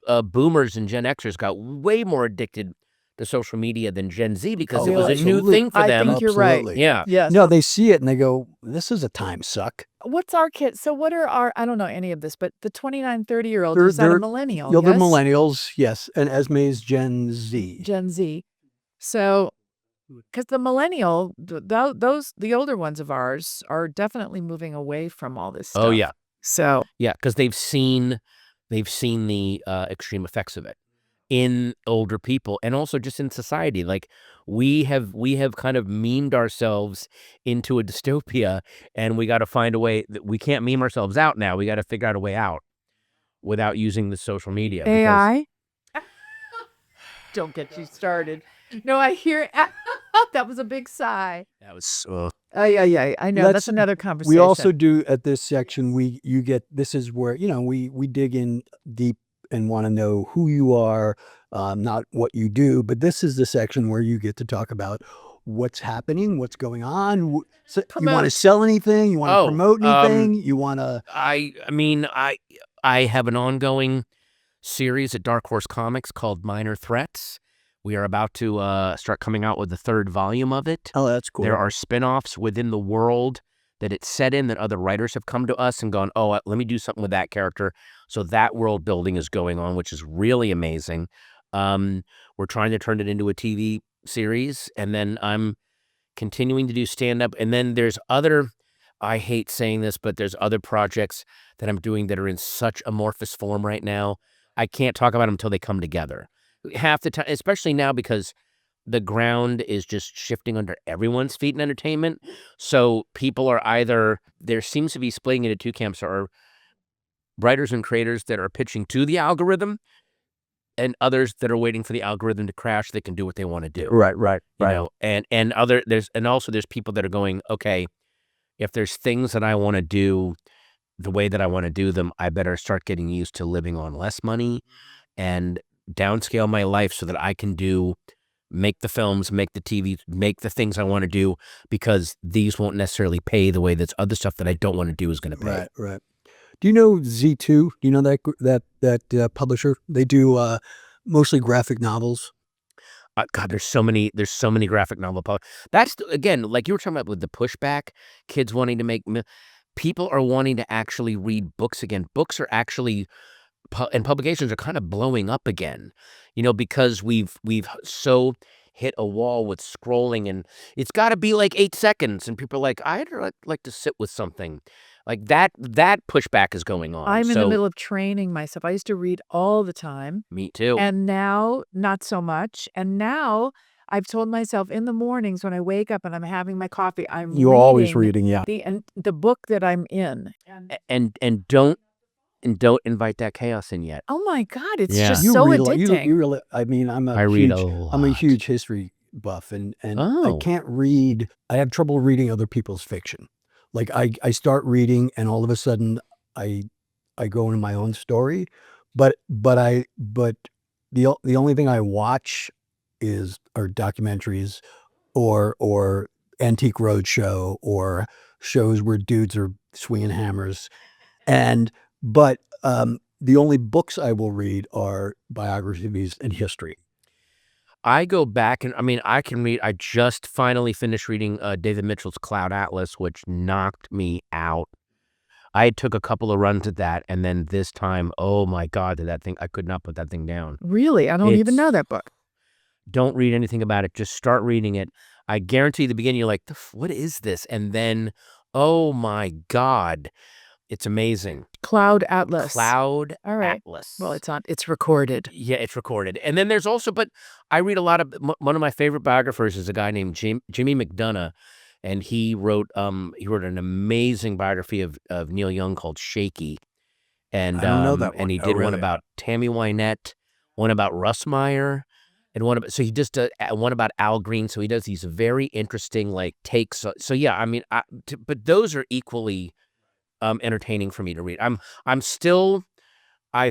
Speaker 3: boomers and Gen Xers got way more addicted to social media than Gen Z because it was a new thing for them.
Speaker 1: I think you're right.
Speaker 3: Yeah.
Speaker 1: Yes.
Speaker 2: No, they see it and they go, this is a time suck.
Speaker 1: What's our kids? So what are I don't know any of this, but the 29, 30-year-olds, is that a millennial?
Speaker 2: They're
Speaker 1: yes?
Speaker 2: millennials, yes. And Esme is Gen Z.
Speaker 1: Gen Z. So, because the millennial, the older ones of ours are definitely moving away from all this stuff.
Speaker 3: Oh, yeah.
Speaker 1: So.
Speaker 3: Yeah, because they've seen the extreme effects of it in older people and also just in society. Like we have kind of memed ourselves into a dystopia, and we got to find a way that we can't meme ourselves out now. We got to figure out a way out without using the social media.
Speaker 1: AI? Don't get you started. No, I hear that was a big sigh.
Speaker 3: That was
Speaker 1: yeah. I know that's another conversation.
Speaker 2: We also do at this section. This is where we dig in deep and want to know who you are, not what you do. But this is the section where you get to talk about what's happening, what's going on. So you want to sell anything? You want to promote anything? You want to?
Speaker 3: I mean, I have an ongoing series at Dark Horse Comics called Minor Threats. We are about to start coming out with the 3rd volume of it.
Speaker 2: Oh, that's cool.
Speaker 3: There are spinoffs within the world that it's set in that other writers have come to us and gone, oh, let me do something with that character. So that world building is going on, which is really amazing. We're trying to turn it into a TV series, and then I'm continuing to do stand-up. And then there's I hate saying this, but there's other projects that I'm doing that are in such amorphous form right now. I can't talk about them until they come together. Half the time, especially now because the ground is just shifting under everyone's feet in entertainment. So people are there seems to be splitting into two camps. There are writers and creators that are pitching to the algorithm and others that are waiting for the algorithm to crash. They can do what they want to do.
Speaker 2: Right.
Speaker 3: You know, and also there's people that are going, okay, if there's things that I want to do the way that I want to do them, I better start getting used to living on less money and downscale my life so that I can make the films, make the TV, make the things I want to do, because these won't necessarily pay the way that other stuff that I don't want to do is going to pay.
Speaker 2: Right. Do you know Z2? Do you know that publisher? They do mostly graphic novels.
Speaker 3: God, there's so many graphic novel. That's again, like you were talking about with the pushback, kids wanting to make. People are wanting to actually read books again. Books are actually, and publications are kind of blowing up again, you know, because we've so hit a wall with scrolling, and it's got to be like 8 seconds, and people are like, I'd like to sit with something. Like that pushback is going on.
Speaker 1: I'm in the middle of training myself. I used to read all the time.
Speaker 3: Me too.
Speaker 1: And now, not so much. And now I've told myself in the mornings when I wake up and I'm having my coffee,
Speaker 2: You're always reading, yeah.
Speaker 1: the book that I'm in.
Speaker 3: And don't invite that chaos in yet.
Speaker 1: Oh my God, it's
Speaker 3: Yeah.
Speaker 1: just
Speaker 2: You
Speaker 1: so
Speaker 2: read
Speaker 1: addicting.
Speaker 2: you really. I mean, I'm a huge history buff, and I can't read. I have trouble reading other people's fiction. Like I start reading, and all of a sudden I go into my own story, but the only thing I watch are documentaries or Antique Roadshow or shows where dudes are swinging hammers, but the only books I will read are biographies and history.
Speaker 3: I go back and I can read. I just finally finished reading David Mitchell's Cloud Atlas, which knocked me out. I took a couple of runs at that, and then this time, oh my God, I could not put that thing down.
Speaker 1: Really? I don't even know that book.
Speaker 3: Don't read anything about it. Just start reading it. I guarantee the beginning, you're like, what is this? And then, oh my God, it's amazing.
Speaker 1: Cloud Atlas.
Speaker 3: All right. Atlas.
Speaker 1: Well, it's recorded.
Speaker 3: Yeah, it's recorded. And then there's also, but I read a lot of, one of my favorite biographers is a guy named Jimmy McDonough, and he wrote an amazing biography of Neil Young called Shaky. And
Speaker 2: I don't know that one.
Speaker 3: And he did one about Tammy Wynette, one about Russ Meyer, and so he just one about Al Green. So he does these very interesting like takes. So yeah, but those are equally entertaining for me to read. I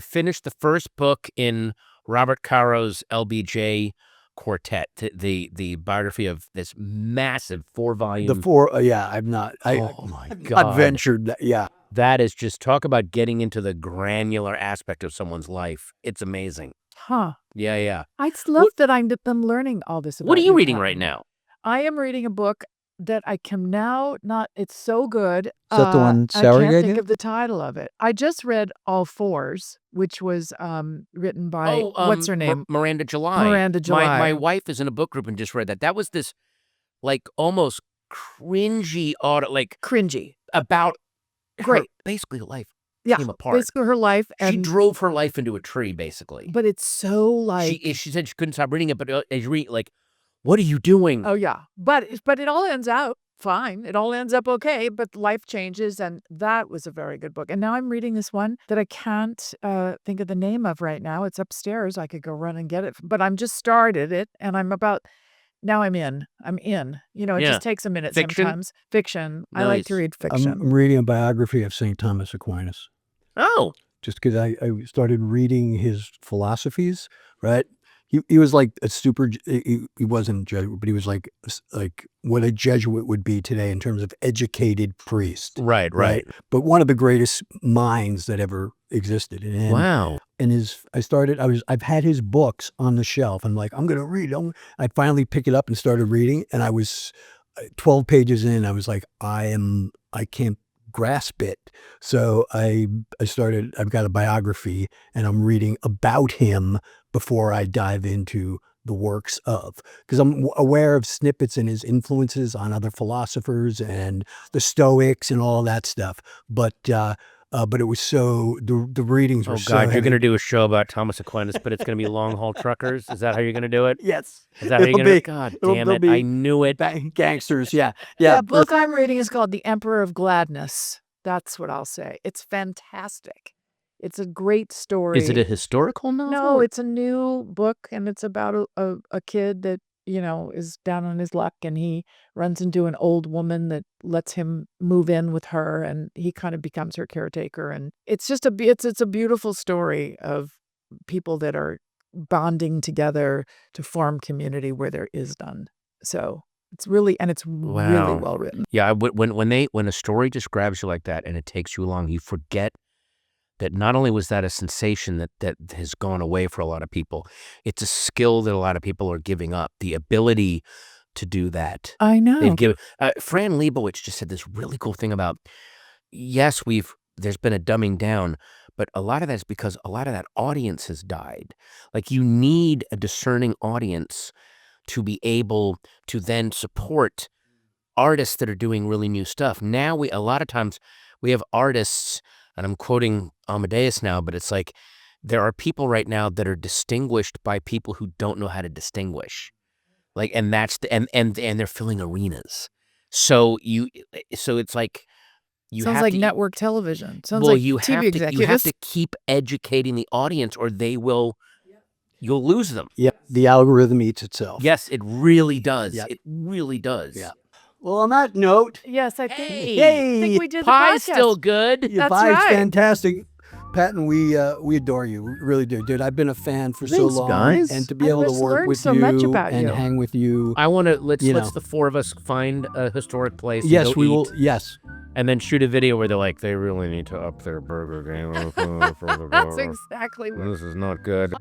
Speaker 3: finished the first book in Robert Caro's LBJ Quartet, the biography of this massive 4-volume.
Speaker 2: I've not.
Speaker 3: Oh my God!
Speaker 2: Not ventured. Yeah,
Speaker 3: that is just talk about getting into the granular aspect of someone's life. It's amazing.
Speaker 1: Huh?
Speaker 3: Yeah.
Speaker 1: I love that I'm learning all this.
Speaker 3: What are you reading right now?
Speaker 1: I am reading a book that I can now not. It's so good.
Speaker 2: Is that the one Sarah
Speaker 1: I can't
Speaker 2: gave
Speaker 1: think
Speaker 2: you?
Speaker 1: of the title of it. I just read All Fours, which was written by what's her name?
Speaker 3: Miranda July.
Speaker 1: Miranda July.
Speaker 3: My wife is in a book group and just read that. That was this like almost cringy
Speaker 1: cringy
Speaker 3: about
Speaker 1: great
Speaker 3: basically life.
Speaker 1: Yeah,
Speaker 3: came apart.
Speaker 1: basically her life. And,
Speaker 3: she drove her life into a tree, basically.
Speaker 1: But it's so like
Speaker 3: she said she couldn't stop reading it. But as you read, like, what are you doing?
Speaker 1: Oh yeah, but it all ends out fine. It all ends up okay. But life changes, and that was a very good book. And now I'm reading this one that I can't think of the name of right now. It's upstairs. I could go run and get it, but I'm just started it, and I'm in. You know, it just takes a minute sometimes. Fiction. Nice. I like to read fiction.
Speaker 2: I'm reading a biography of St. Thomas Aquinas.
Speaker 3: Oh.
Speaker 2: Just because I started reading his philosophies, right? He was like a he wasn't a Jesuit, but he was like what a Jesuit would be today in terms of educated priest.
Speaker 3: Right.
Speaker 2: But one of the greatest minds that ever existed. And,
Speaker 3: wow.
Speaker 2: And I've had his books on the shelf. I'm like, I'm going to read. I finally picked it up and started reading. And I was 12 pages in. I was like, I can't grasp it. So I've got a biography and I'm reading about him before I dive into the works of, because I'm aware of snippets and his influences on other philosophers and the Stoics and all that stuff. But it was the readings were so.
Speaker 3: Oh God, you're
Speaker 2: heavy.
Speaker 3: going to do a show about Thomas Aquinas, but it's going to be long haul truckers. Is that how you're going to do it?
Speaker 2: Yes.
Speaker 3: Is that how you're going to? God damn it! I knew it.
Speaker 2: Gangsters. Yeah.
Speaker 1: The book I'm reading is called The Emperor of Gladness. That's what I'll say. It's fantastic. It's a great story.
Speaker 3: Is it a historical novel?
Speaker 1: No, it's a new book, and it's about a kid that, is down on his luck, and he runs into an old woman that lets him move in with her, and he kind of becomes her caretaker. And it's just it's a beautiful story of people that are bonding together to form community where there is none. So it's really well written.
Speaker 3: Yeah, when a story just grabs you like that and it takes you along, you forget that not only was that a sensation that has gone away for a lot of people, it's a skill that a lot of people are giving up, the ability to do that.
Speaker 1: I know.
Speaker 3: They've given Fran Lebowitz just said this really cool thing about, yes, there's been a dumbing down, but a lot of that's because a lot of that audience has died. Like, you need a discerning audience to be able to then support artists that are doing really new stuff. Now a lot of times we have artists, and I'm quoting Amadeus now, but it's like there are people right now that are distinguished by people who don't know how to distinguish. Like, and that's and they're filling arenas. So it's like
Speaker 1: Sounds like network television. Sounds
Speaker 3: well,
Speaker 1: like
Speaker 3: you
Speaker 1: TV
Speaker 3: have
Speaker 1: executives.
Speaker 3: you have to keep educating the audience, or you'll lose them.
Speaker 2: Yeah, the algorithm eats itself.
Speaker 3: Yes, it really does.
Speaker 2: Yep.
Speaker 3: It really does.
Speaker 2: Yeah. Well, on that note,
Speaker 1: Yes, I
Speaker 3: Hey,
Speaker 1: think we did the
Speaker 3: Pie's
Speaker 1: podcast.
Speaker 3: still good.
Speaker 2: your
Speaker 1: That's
Speaker 2: pie's
Speaker 1: right.
Speaker 2: fantastic. Patton, we adore you. We really do. Dude, I've been a fan for so
Speaker 4: Thanks,
Speaker 2: long.
Speaker 4: guys.
Speaker 2: And to be
Speaker 1: I've
Speaker 2: able to
Speaker 1: just
Speaker 2: work
Speaker 1: learned
Speaker 2: with
Speaker 1: so
Speaker 2: you
Speaker 1: much about
Speaker 2: and
Speaker 1: you.
Speaker 2: hang with you.
Speaker 3: I want to let's
Speaker 2: You know.
Speaker 3: the four of us find a historic place. and
Speaker 2: Yes,
Speaker 3: go
Speaker 2: we will.
Speaker 3: eat,
Speaker 2: Yes.
Speaker 3: and then shoot a video where they're like, they really need to up their burger game.
Speaker 1: That's exactly what.
Speaker 3: This is not good.